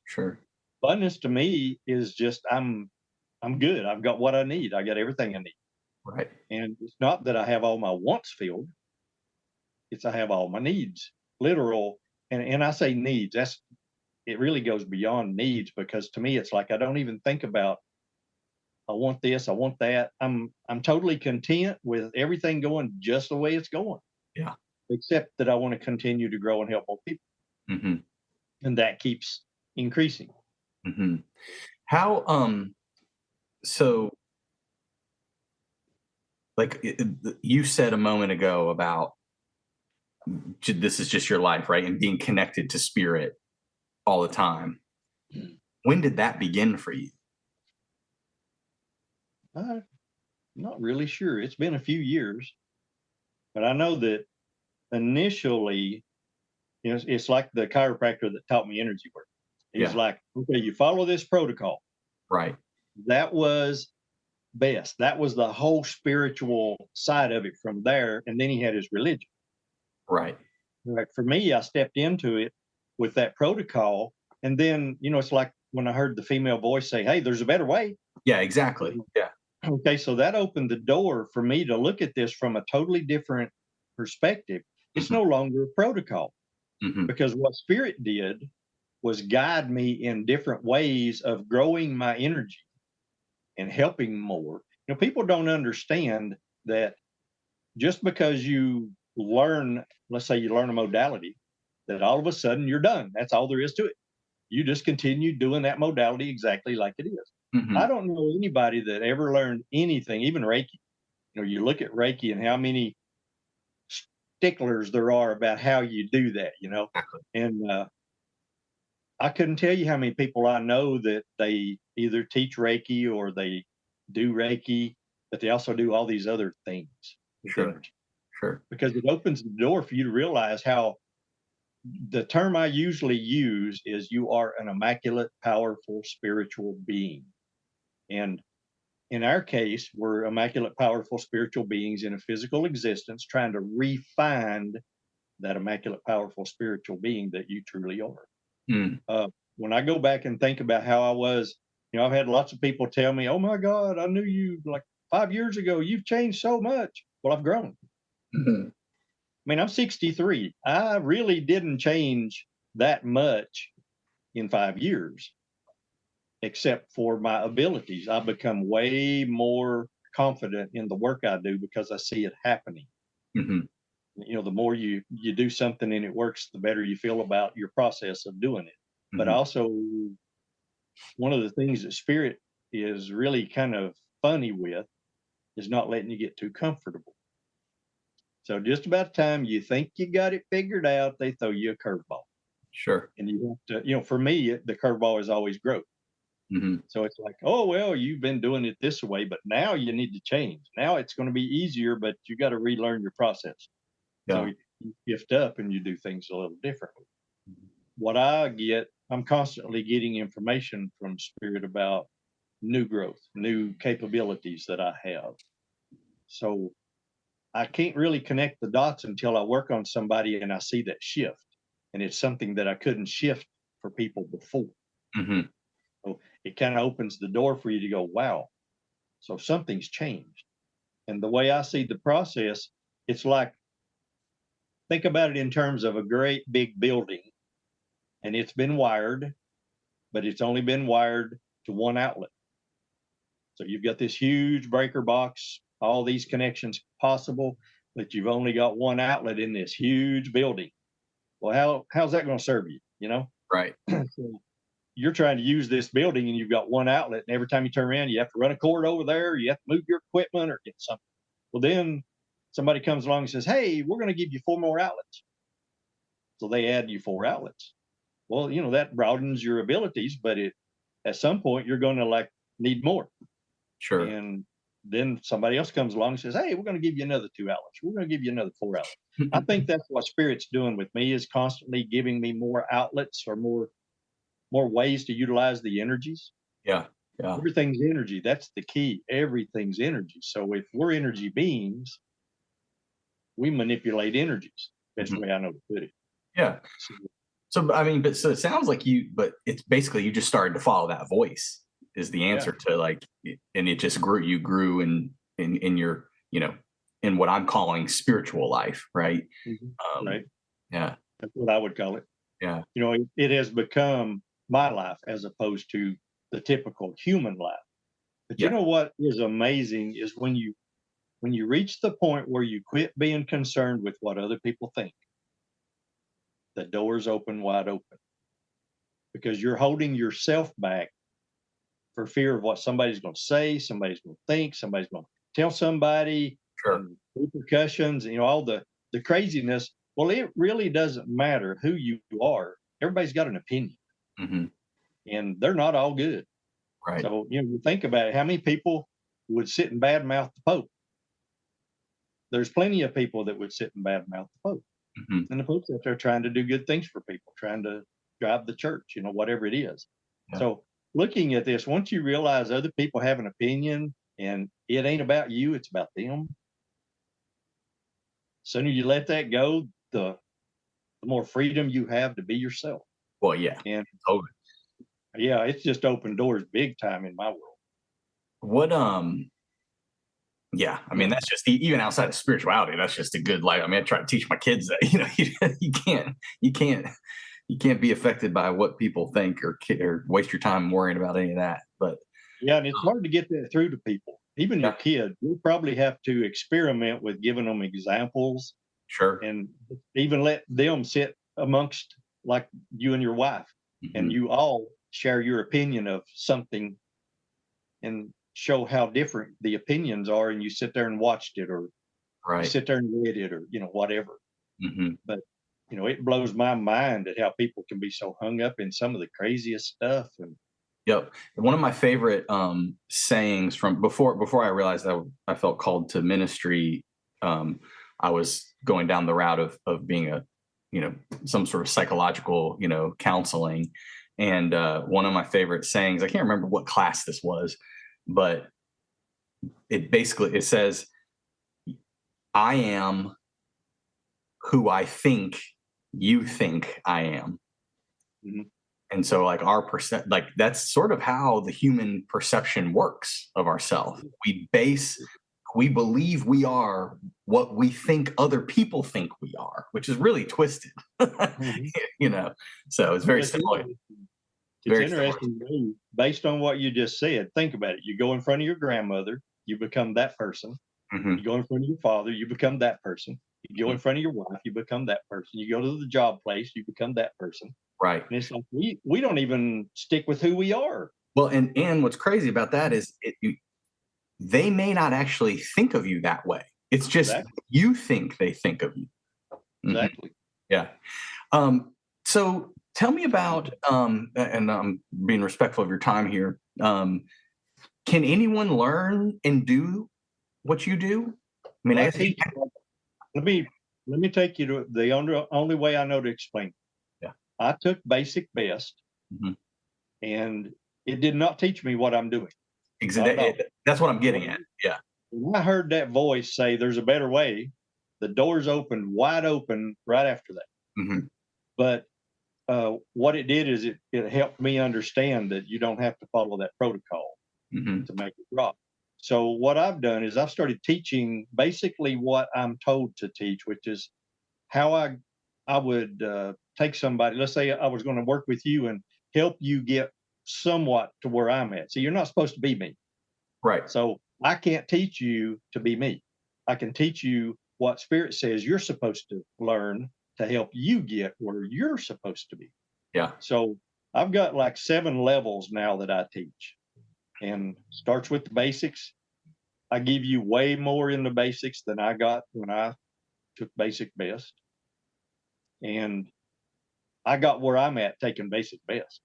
Sure. Abundance to me is just I'm good. I've got what I need. I got everything I need. Right. And it's not that I have all my wants filled. It's I have all my needs, literal. And I say needs. It really goes beyond needs, because to me it's like I don't even think about I want this, I want that. I'm totally content with everything going just the way it's going. Yeah. Except that I want to continue to grow and help more people. Mm-hmm. And that keeps increasing. Mm-hmm. How so, like you said a moment ago about this is just your life, right? And being connected to spirit all the time. When did that begin for you? I'm not really sure. It's been a few years, but I know that initially, it's like the chiropractor that taught me energy work. He's like, okay, you follow this protocol. Right. That was best. That was the whole spiritual side of it from there. And then he had his religion. Right. Like for me, I stepped into it with that protocol. And then, it's like when I heard the female voice say, hey, there's a better way. Yeah, exactly. Yeah. Okay, so that opened the door for me to look at this from a totally different perspective. It's no longer a protocol, because what spirit did was guide me in different ways of growing my energy and helping more. People don't understand that just because you learn, let's say you learn a modality, that all of a sudden you're done. That's all there is to it. You just continue doing that modality exactly like it is. Mm-hmm. I don't know anybody that ever learned anything, even Reiki. You look at Reiki and how many sticklers there are about how you do that, Exactly. and I couldn't tell you how many people I know that they either teach Reiki or they do Reiki, but they also do all these other things with Sure. energy, Sure. because it opens the door for you to realize how the term I usually use is you are an immaculate, powerful spiritual being. And in our case, we're immaculate, powerful spiritual beings in a physical existence trying to refine that immaculate, powerful spiritual being that you truly are. Mm. When I go back and think about how I was, I've had lots of people tell me, "Oh my God, I knew you like 5 years ago. You've changed so much." Well, I've grown. Mhm. I mean, I'm 63. I really didn't change that much in 5 years, except for my abilities. I've become way more confident in the work I do because I see it happening. Mhm. The more you do something and it works, the better you feel about your process of doing it. But Mhm. also, one of the things that spirit is really kind of funny with is not letting you get too comfortable. So just about the time you think you got it figured out, they throw you a curveball. Sure. And you have to, for me, the curveball is always growth. Mhm. So it's like, oh, well, you've been doing it this way, but now you need to change. Now it's going to be easier, but you got to relearn your process. So Yeah. you shift up and you do things a little differently. What I get, I'm constantly getting information from spirit about new growth, new capabilities that I have. So I can't really connect the dots until I work on somebody and I see that shift. And it's something that I couldn't shift for people before. Mhm. So it kind of opens the door for you to go, wow, so something's changed. And the way I see the process, it's like, think about it in terms of a great big building, and it's been wired, but it's only been wired to one outlet. So you've got this huge breaker box, all these connections possible, but you've only got one outlet in this huge building. Well, how's that going to serve you? Right. So you're trying to use this building and you've got one outlet, and every time you turn around, you have to run a cord over there, you have to move your equipment or get something. Well, then somebody comes along and says, "Hey, we're going to give you 4 more outlets." So they add you 4 outlets. Well, that broadens your abilities, but at some point you're going to like need more. Sure. And then somebody else comes along and says, "Hey, we're going to give you another 2 outlets. We're going to give you another 4 outlets." I think that's what spirit's doing with me, is constantly giving me more outlets or more ways to utilize the energies. Yeah. Yeah. Everything's energy. That's the key. Everything's energy. So if we're energy beings, we manipulate energies. That's Mhm. the way I know to put it. Yeah. So, So, I mean, but so it sounds like but it's basically you just started to follow that voice is the yeah. answer to and it just grew. You grew in your, in what I'm calling spiritual life, right? Mhm. Um, Right. yeah, That's what I would call it. yeah, It has become my life as opposed to the typical human life. But you yeah, know what is amazing is when you reach the point where you quit being concerned with what other people think, the doors open wide open, because you're holding yourself back for fear of what somebody's going to say, somebody's going to think, somebody's going to tell somebody, sure, and repercussions, all the craziness. Well, it really doesn't matter who you are. Everybody's got an opinion, hmm, and they're not all good. right, So, you think about it, how many people would sit and badmouth the Pope? There's plenty of people that would sit and badmouth the Pope. hmm, And the Pope's out there trying to do good things for people, trying to drive the church, whatever it is. yeah, So, looking at this, once you realize other people have an opinion and it ain't about you, it's about them. Sooner you let that go, the more freedom you have to be yourself. well, yeah, And totally. yeah, it's just opened doors big time in my world. What Yeah, I mean that's just even outside of spirituality. That's just a good life. I mean, I try to teach my kids that you can't you can't be affected by what people think or waste your time worrying about any of that. But Yeah, and it's hard to get that through to people. Even your yeah, kid, you probably have to experiment with giving them examples sure, and even let them sit amongst, like, you and your wife, and hmm, you all share your opinion of something and show how different the opinions are, and you sit there and watched it, or you right, sit there and read it, or whatever. hmm, But it blows my mind at how people can be so hung up in some of the craziest stuff. And Yep. One of my favorite sayings from before I realized I felt called to ministry, I was going down the route of being some sort of psychological, counseling. And one of my favorite sayings, I can't remember what class this was, but it says, I am who I think you think I am. mhm, And so like that's sort of how the human perception works of ourselves. We believe we are what we think other people think we are, which is really twisted. mhm. So it's very It's similar. interesting. It's Very similar. interesting to me, based on what you just said. Think about it. You go in front of your grandmother, you become that person. Hmm. You go in front of your father, you become that person. You go in front of your wife, you become that person. You go to the job place, you become that person. Right. And it's like we don't even stick with who we are. Well, and what's crazy about that is they may not actually think of you that way. It's just Exactly. you think they think of you. Mhm. Exactly. Yeah. So tell me about, and I'm being respectful of your time here. Can anyone learn and do what you do? I mean, Well, I I guess teach. Let me take you to the only way I know to explain. yeah. I took basic best, Mhm. and it did not teach me what I'm doing. Not at all. That's what I'm getting at. Yeah. When I heard that voice say, "There's a better way," the doors opened wide open right after that. Hmm. But what it did is it helped me understand that you don't have to follow that protocol Hmm. to make it rock. So what I've done is I've started teaching basically what I'm told to teach, which is how I would take somebody. Let's say I was going to work with you and help you get somewhat to where I'm at. So you're not supposed to be me. Right. So I can't teach you to be me. I can teach you what Spirit says you're supposed to learn to help you get where you're supposed to be. Yeah. So I've got like 7 levels now that I teach, and starts with the basics. I give you way more in the basics than I got when I took basic best. And I got where I'm at taking basic best.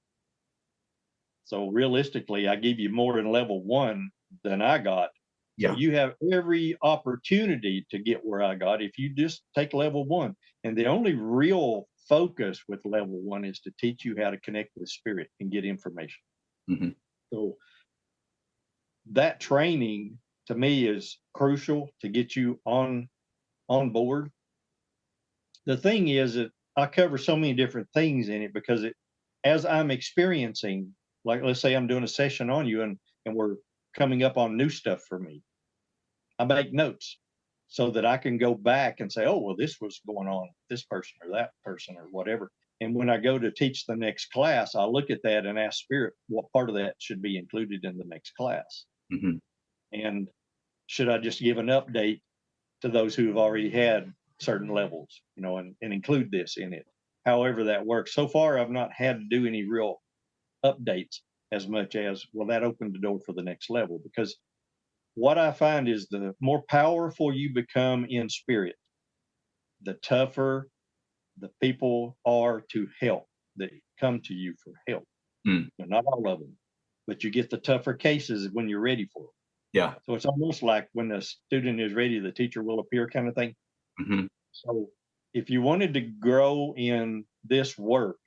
So realistically, I give you more in level 1 than I got. So Yeah. you have every opportunity to get where I got if you just take level 1. And the only real focus with level 1 is to teach you how to connect with spirit and get information. Hmm. So that training to me is crucial to get you on board. The thing is that I cover so many different things in it because as I'm experiencing, like let's say I'm doing a session on you and we're coming up on new stuff for me, I make notes so that I can go back and say, oh, well, this was going on with this person or that person or whatever. And when I go to teach the next class, I'll look at that and ask Spirit what part of that should be included in the next class. Hmm. And should I just give an update to those who have already had certain levels, and include this in it? However that works. So far, I've not had to do any real updates as much as, well, that opened the door for the next level. Because what I find is the more powerful you become in spirit, the tougher the people are to help that come to you for help. Mm. Not all of them, but you get the tougher cases when you're ready for them. Yeah. So it's almost like when the student is ready, the teacher will appear kind of thing. Hmm. So if you wanted to grow in this work,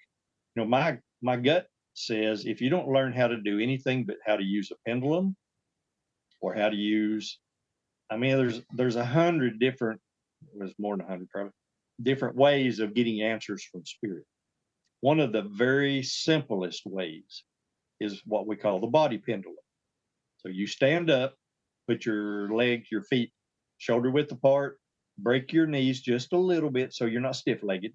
my gut says if you don't learn how to do anything but how to use a pendulum or how to use, I mean, there's 100 different, there's more than 100 probably, different ways of getting answers from spirit. One of the very simplest ways is what we call the body pendulum. So you stand up, put your legs, your feet shoulder width apart, break your knees just a little bit so you're not stiff legged.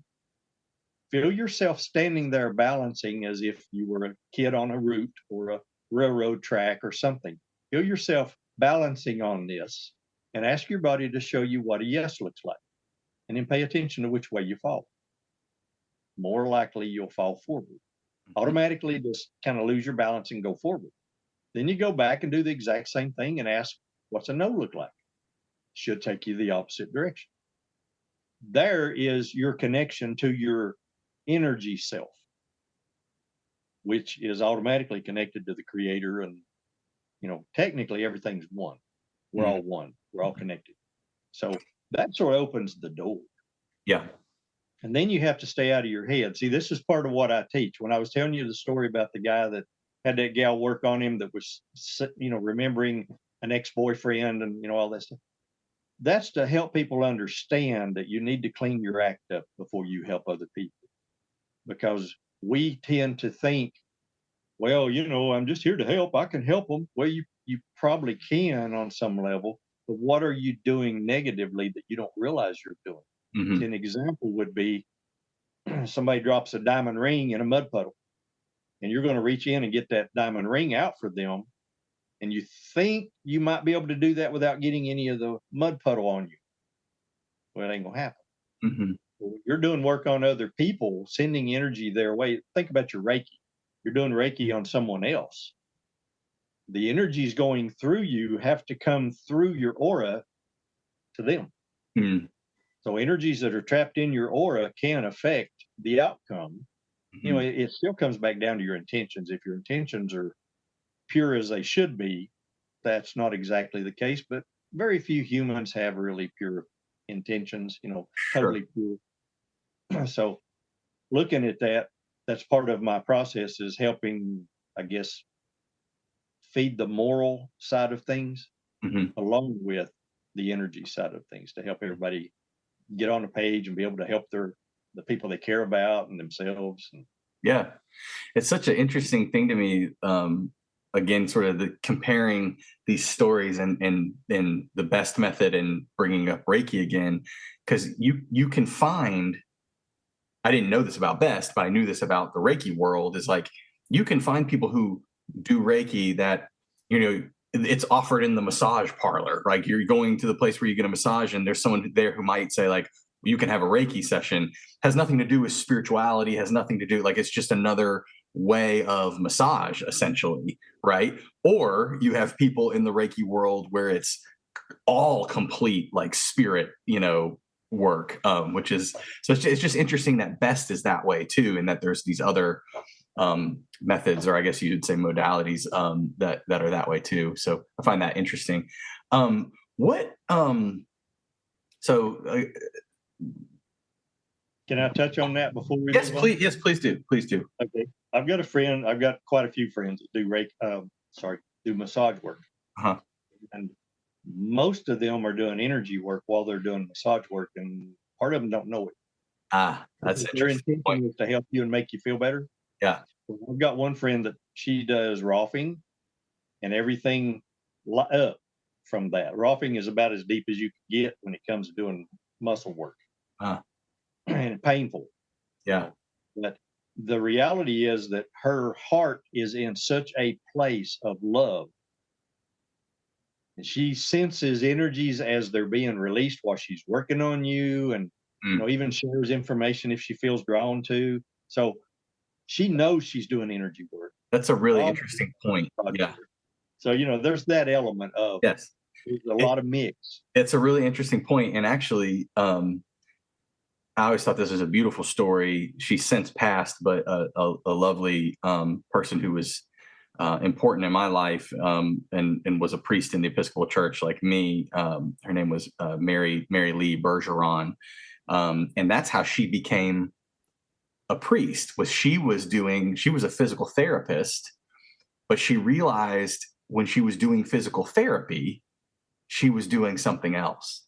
Feel yourself standing there balancing as if you were a kid on a route or a railroad track or something. Feel yourself balancing on this and ask your body to show you what a yes looks like. And then pay attention to which way you fall. More likely you'll fall forward. Automatically just kind of lose your balance and go forward. Then you go back and do the exact same thing and ask, what's a no look like? Should take you the opposite direction. there is your connection to your energy self, which is automatically connected to the creator. And, technically everything's one. We're Mm. all one. We're all connected. So that sort of opens the door. Yeah. And then you have to stay out of your head. See, this is part of what I teach. When I was telling you the story about the guy that had that gal work on him that was, remembering an ex-boyfriend and, all that stuff. That's to help people understand that you need to clean your act up before you help other people. Because we tend to think, well, I'm just here to help. I can help them. Well, you probably can on some level, but what are you doing negatively that you don't realize you're doing? Mm-hmm. See, an example would be somebody drops a diamond ring in a mud puddle, and you're going to reach in and get that diamond ring out for them, and you think you might be able to do that without getting any of the mud puddle on you. Well, it ain't going to happen. Mm-hmm. You're doing work on other people, sending energy their way. Think about your Reiki. You're doing Reiki on someone else. The energies going through you have to come through your aura to them. Mm-hmm. So energies that are trapped in your aura can affect the outcome. Mm-hmm. It still comes back down to your intentions. If your intentions are pure as they should be, that's not exactly the case, but very few humans have really pure intentions, Sure. totally pure. So looking at that, that's part of my process, is helping, I guess, feed the moral side of things Mm-hmm. along with the energy side of things to help everybody get on the page and be able to help the people they care about and themselves. And Yeah. It's such an interesting thing to me. Again, sort of the comparing these stories and the best method and bringing up Reiki again, because you can find, I didn't know this about best, but I knew this about the Reiki world, is like you can find people who do Reiki that, it's offered in the massage parlor. Like you're going to the place where you get a massage and there's someone there who might say like, you can have a Reiki session. Has nothing to do with spirituality, has nothing to do, like, it's just another way of massage essentially, right? Or you have people in the Reiki world where it's all complete like spirit, work, which is, so it's just interesting that best is that way too, and that there's these other methods, or I guess you'd say modalities, that are that way too. So I find that interesting. What so can I touch on that before we yes, move on? please, yes, please do, please do. Okay. I've got quite a few friends that do massage work. Uh-huh. And most of them are doing energy work while they're doing massage work, and part of them don't know it. That's an Their interesting intention point. is to help you and make you feel better. Yeah. I've got one friend that she does Rolfing and everything up from that. Rolfing is about as deep as you can get when it comes to doing muscle work, uh, and painful. yeah. But the reality is that her heart is in such a place of love. And she senses energies as they're being released while she's working on you, and even shares information if she feels drawn to. So she knows she's doing energy work. That's a really interesting point. Yeah. So there's that element of, Yes. there's a lot of mix. It's a really interesting point. And actually, I always thought this was a beautiful story. She's since passed, but a lovely person who was important in my life, and was a priest in the Episcopal Church like me. Her name was Mary Lee Bergeron, and that's how she became a priest. She was a physical therapist, but she realized when she was doing physical therapy, she was doing something else.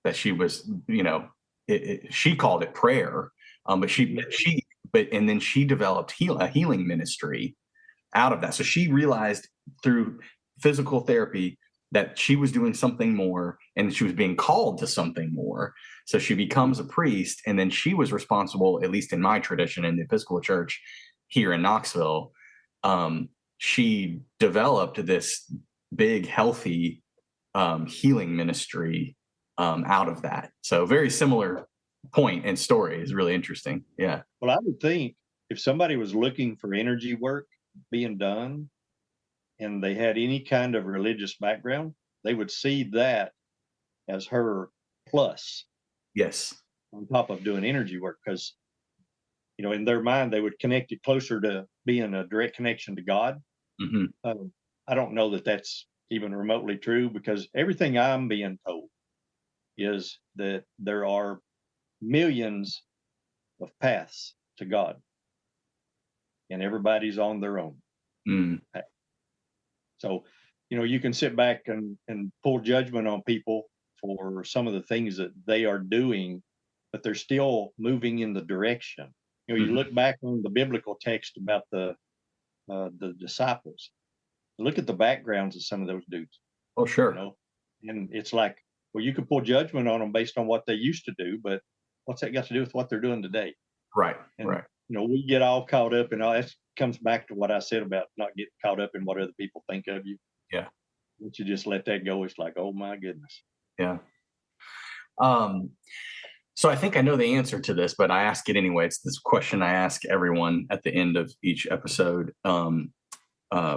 That she was, she called it prayer, and then she developed a healing ministry out of that. So she realized through physical therapy that she was doing something more, and she was being called to something more. So she becomes a priest, and then she was responsible, at least in my tradition in the Episcopal Church here in Knoxville, she developed this big, healthy healing ministry out of that. So very similar point and story is really interesting. Yeah. Well, I would think if somebody was looking for energy work being done and they had any kind of religious background, they would see that as her plus. Yes. on top of doing energy work, because, in their mind, they would connect it closer to being a direct connection to God. Mm-hmm. I don't know that that's even remotely true, because everything I'm being told is that there are millions of paths to God, and everybody's on their own path. So, you can sit back and pull judgment on people for some of the things that they are doing, but they're still moving in the direction. You look back on the biblical text about the disciples. Look at the backgrounds of some of those dudes. Oh, sure. And it's like, well, you can pull judgment on them based on what they used to do, but what's that got to do with what they're doing today? Right. And, right. We get all caught up in all that. Comes back to what I said about not getting caught up in what other people think of you. Yeah. Once you just let that go, it's like, oh my goodness. Yeah. So I think I know the answer to this, but I ask it anyway. It's this question I ask everyone at the end of each episode,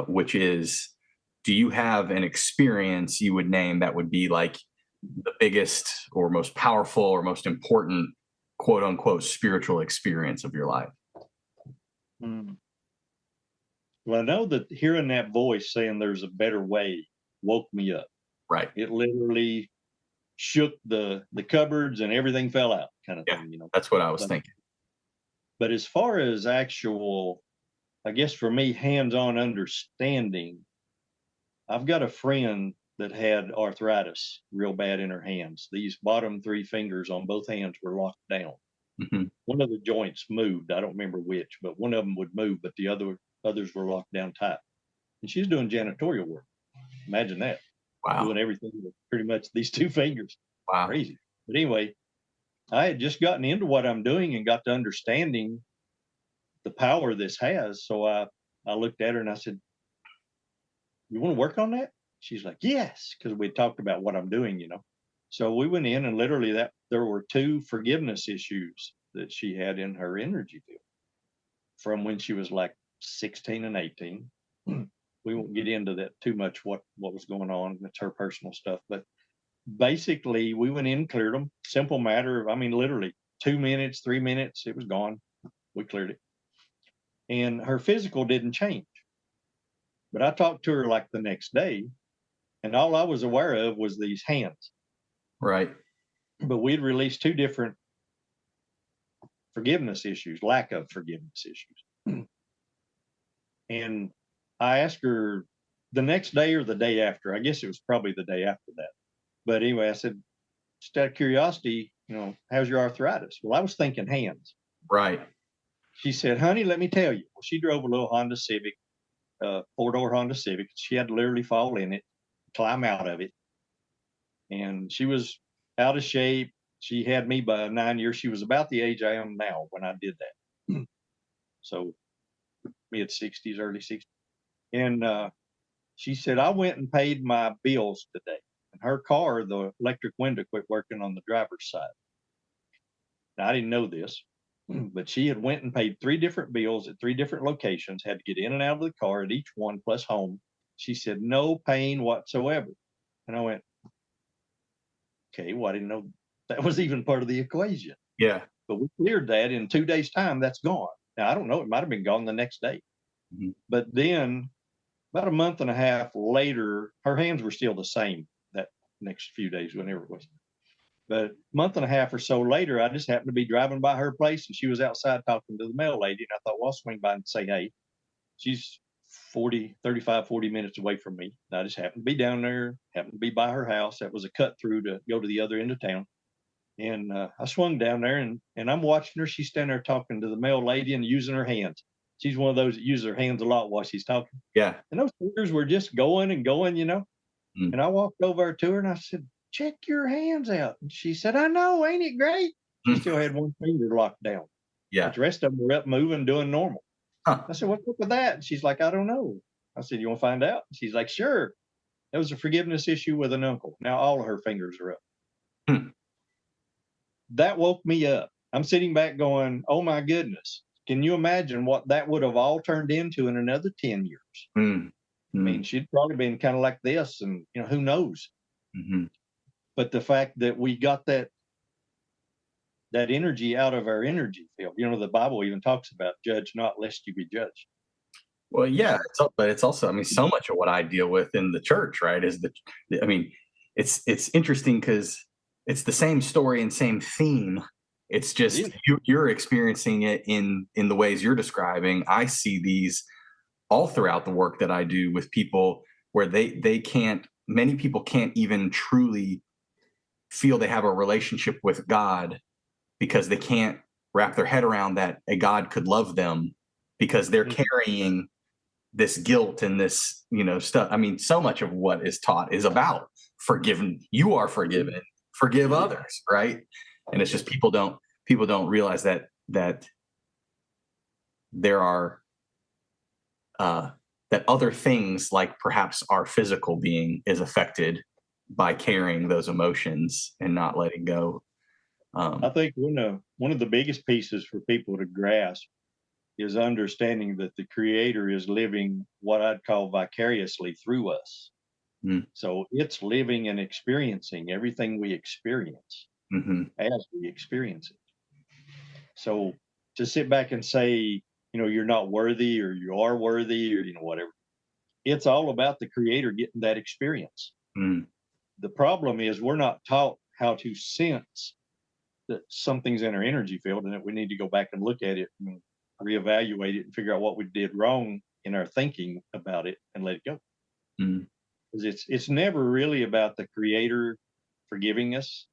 which is, do you have an experience you would name that would be like the biggest or most powerful or most important, quote unquote, spiritual experience of your life? Well, I know that hearing that voice saying there's a better way woke me up. Right. It literally shook the cupboards and everything fell out, kind of thing. That's what I was thinking. But as far as actual, I guess for me, hands-on understanding, I've got a friend that had arthritis real bad in her hands. These bottom 3 fingers on both hands were locked down. Mm-hmm. One of the joints moved. I don't remember which, but one of them would move, but the others were locked down tight. And she's doing janitorial work. Imagine that. Wow. Doing everything with pretty much these 2 fingers. Wow. Crazy. But anyway, I had just gotten into what I'm doing and got to understanding the power this has. So I looked at her and I said, you want to work on that? She's like, yes, because we talked about what I'm doing, So we went in, and literally there were 2 forgiveness issues that she had in her energy field from when she was like 16 and 18. We won't get into that too much, what was going on. That's her personal stuff. But basically, we went in, cleared them. Simple matter. Literally 2 minutes, 3 minutes, it was gone. We cleared it. And her physical didn't change. But I talked to her like the next day, and all I was aware of was these hands. Right. But we'd released 2 different forgiveness issues, lack of forgiveness issues. And I asked her the next day or the day after, I guess it was probably the day after that. But anyway, I said, just out of curiosity, how's your arthritis? Well, I was thinking hands. Right. She said, honey, let me tell you. Well, she drove a little Honda Civic, 4-door Honda Civic. She had to literally fall in it, climb out of it. And she was out of shape. She had me by 9 years. She was about the age I am now when I did that. So mid-60s, early 60s. And she said, I went and paid my bills today. And her car, the electric window quit working on the driver's side. Now, I didn't know this, but she had went and paid 3 different bills at 3 different locations, had to get in and out of the car at each one plus home. She said, no pain whatsoever. And I went, okay, well, I didn't know that was even part of the equation. Yeah. But we cleared that in 2 days' time. That's gone. Now, I don't know. It might have been gone the next day. Mm-hmm. But then about a month and a half later, her hands were still the same that next few days, whenever it was. But a month and a half or so later, I just happened to be driving by her place, and she was outside talking to the mail lady. And I thought, well, I'll swing by and say, hey. She's 35, 40 minutes away from me. And I just happened to be down there, happened to be by her house. That was a cut through to go to the other end of town. And I swung down there, and I'm watching her. She's standing there talking to the mail lady and using her hands. She's one of those that uses her hands a lot while she's talking. Yeah. And those fingers were just going and going, And I walked over to her and I said, check your hands out. And she said, I know, ain't it great? She still had one finger locked down. Yeah. But the rest of them were up moving, doing normal. Huh. I said, what's up with that? And she's like, I don't know. I said, you want to find out? She's like, sure. That was a forgiveness issue with an uncle. Now all of her fingers are up. That woke me up. I'm sitting back going, oh my goodness. Can you imagine what that would have all turned into in another 10 years? I mean, she'd probably been kind of like this, and who knows? Mm-hmm. But the fact that we got that that energy out of our energy field. The Bible even talks about judge not lest you be judged. Well, yeah, but it's also, I mean, so much of what I deal with in the church, right, I mean, it's interesting because it's the same story and same theme. It's just you're experiencing it in the ways you're describing. I see these all throughout the work that I do with people where many people can't even truly feel they have a relationship with God because they can't wrap their head around that a God could love them because they're carrying this guilt and this, stuff. I mean, so much of what is taught is about forgiven. You are forgiven, forgive others. Right. And it's just, people don't realize that there are, that other things, like perhaps our physical being, is affected by carrying those emotions and not letting go. I think one of the biggest pieces for people to grasp is understanding that the Creator is living what I'd call vicariously through us. So it's living and experiencing everything we experience as we experience it. So to sit back and say, you're not worthy, or you are worthy, or whatever, it's all about the Creator getting that experience. The problem is we're not taught how to sense that something's in our energy field and that we need to go back and look at it and reevaluate it and figure out what we did wrong in our thinking about it and let it go. Because it's never really about the Creator forgiving us.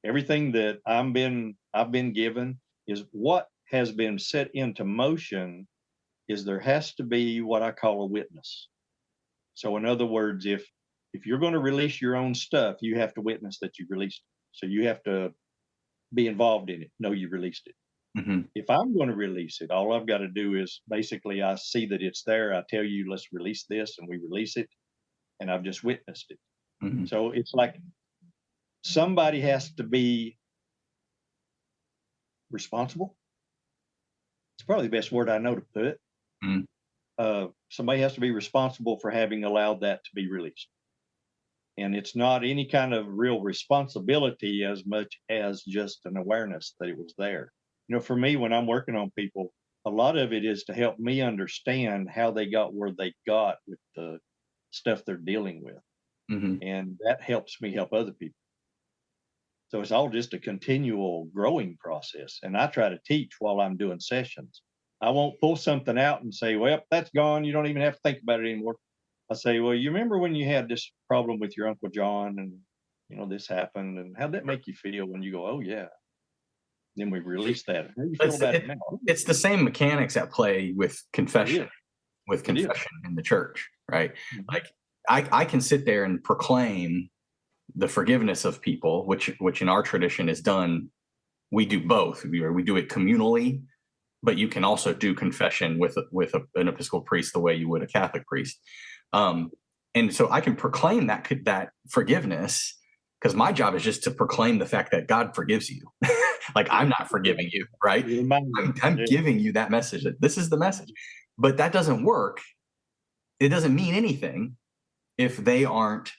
Everything that I've been given is what has been set into motion. Is there has to be what I call a witness. So in other words, if you're going to release your own stuff, you have to witness that you released it. So you have to be involved in it, know you released it. If I'm going to release it, all I've got to do is basically, I see that it's there. I tell you, let's release this, and we release it, and I've just witnessed it. So it's like somebody has to be responsible. It's probably the best word I know to put it. Somebody has to be responsible for having allowed that to be released. And it's not any kind of real responsibility as much as just an awareness that it was there. For me, when I'm working on people, a lot of it is to help me understand how they got where they got with the stuff they're dealing with. And that helps me help other people. So it's all just a continual growing process. And I try to teach while I'm doing sessions. I won't pull something out and say, well, that's gone. You don't even have to think about it anymore. I say, well, you remember when you had this problem with your Uncle John and, this happened, and how'd that make you feel? When you go, oh, yeah. Then we release that. How do you feel about it now? It's the same mechanics at play with confession, in the church, right? Like I can sit there and proclaim the forgiveness of people, which in our tradition is done. We do both. We do it communally, but you can also do confession with an Episcopal priest the way you would a Catholic priest. And so I can proclaim that forgiveness, because my job is just to proclaim the fact that God forgives you. Like, I'm not forgiving you, right? I'm giving you that message, that this is the message. But that doesn't work. It doesn't mean anything if they aren't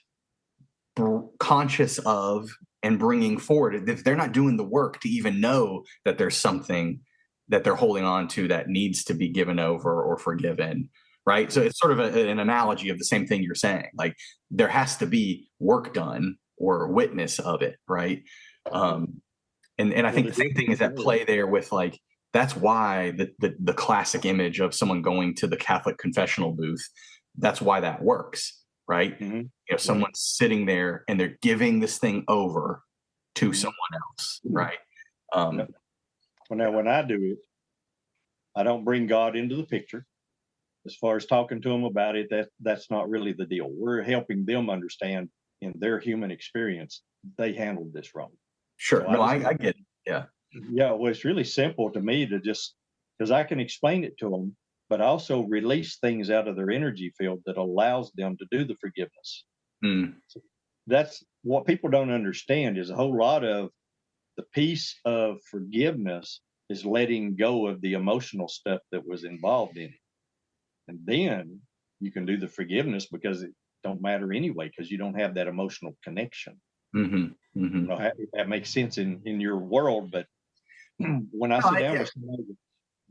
conscious of and bringing forward, if they're not doing the work to even know that there's something that they're holding on to that needs to be given over or forgiven. Right. So it's sort of an analogy of the same thing you're saying. Like, there has to be work done or witness of it. Right. And I think the same thing is at play there with, like, that's why the classic image of someone going to the Catholic confessional booth, that's why that works. Right. Someone's sitting there and they're giving this thing over to someone else. Right. Well, now when I do it, I don't bring God into the picture. As far as talking to them about it, that's not really the deal. We're helping them understand in their human experience, they handled this wrong. Sure. So I get it. Yeah. Yeah. Well, it's really simple to me to just, because I can explain it to them, but also release things out of their energy field that allows them to do the forgiveness. So that's what people don't understand, is a whole lot of the piece of forgiveness is letting go of the emotional stuff that was involved in it. And then you can do the forgiveness because it don't matter anyway, because you don't have that emotional connection. That makes sense in your world, but when I No, sit down with somebody,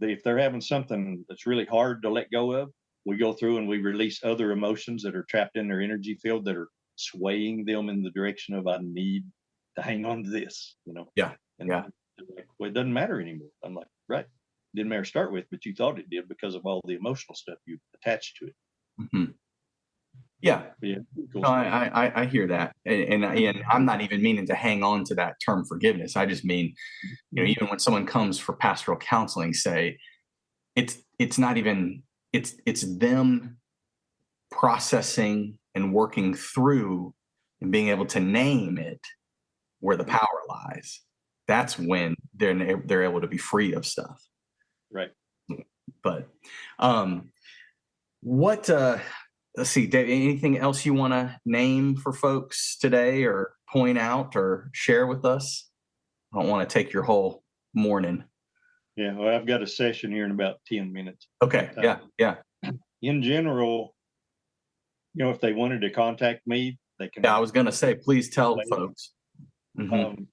if they're having something that's really hard to let go of, we go through and we release other emotions that are trapped in their energy field that are swaying them in the direction of I need to hang on to this, Yeah. And Yeah. they're like, well, it doesn't matter anymore. I'm like, right, didn't matter to start with, but you thought it did because of all the emotional stuff you attached to it. Mhm. Yeah. But yeah, cool No, stuff. I hear that, and I'm not even meaning to hang on to that term forgiveness. I just mean, even when someone comes for pastoral counseling, say it's not even it's them processing and working through and being able to name it where the power lies. That's when they're able to be free of stuff. Right. But what let's see, Dave, anything else you want to name for folks today or point out or share with us? I don't want to take your whole morning. Yeah, well, I've got a session here in about 10 minutes. Okay. Yeah. In general, if they wanted to contact me, they can. Yeah, I was going to say, please tell folks. Mm-hmm.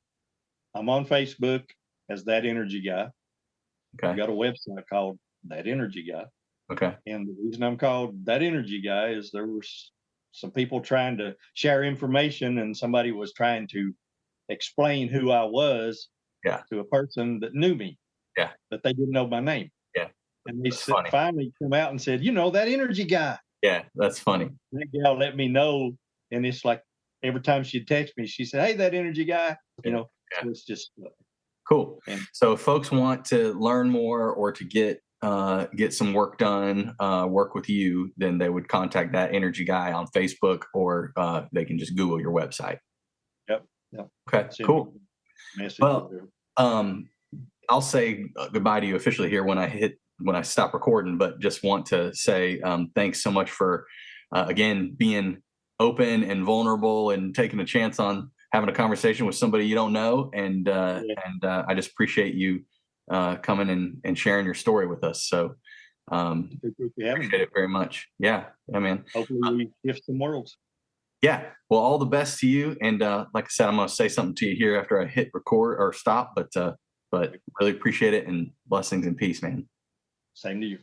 I'm on Facebook as That Energy Guy. Okay. I've got a website called That Energy Guy. Okay. And the reason I'm called That Energy Guy is there were some people trying to share information, and somebody was trying to explain who I was to a person that knew me. Yeah. But they didn't know my name. Yeah. And they finally come out and said, That Energy Guy. Yeah, that's funny. That gal let me know. And it's like every time she'd text me, she said, hey, That Energy Guy. So it's just cool. So if folks want to learn more or to get some work done, work with you, then they would contact That Energy Guy on Facebook, or they can just Google your website. Yep. Okay, cool. Well, I'll say goodbye to you officially here when I stop recording, but just want to say thanks so much for again being open and vulnerable and taking a chance on having a conversation with somebody you don't know, and I just appreciate you coming and sharing your story with us. So appreciate it very much. Yeah, man. Hopefully we shift some worlds. Yeah. Well, all the best to you. And like I said, I'm going to say something to you here after I hit record or stop, but really appreciate it, and blessings and peace, man. Same to you.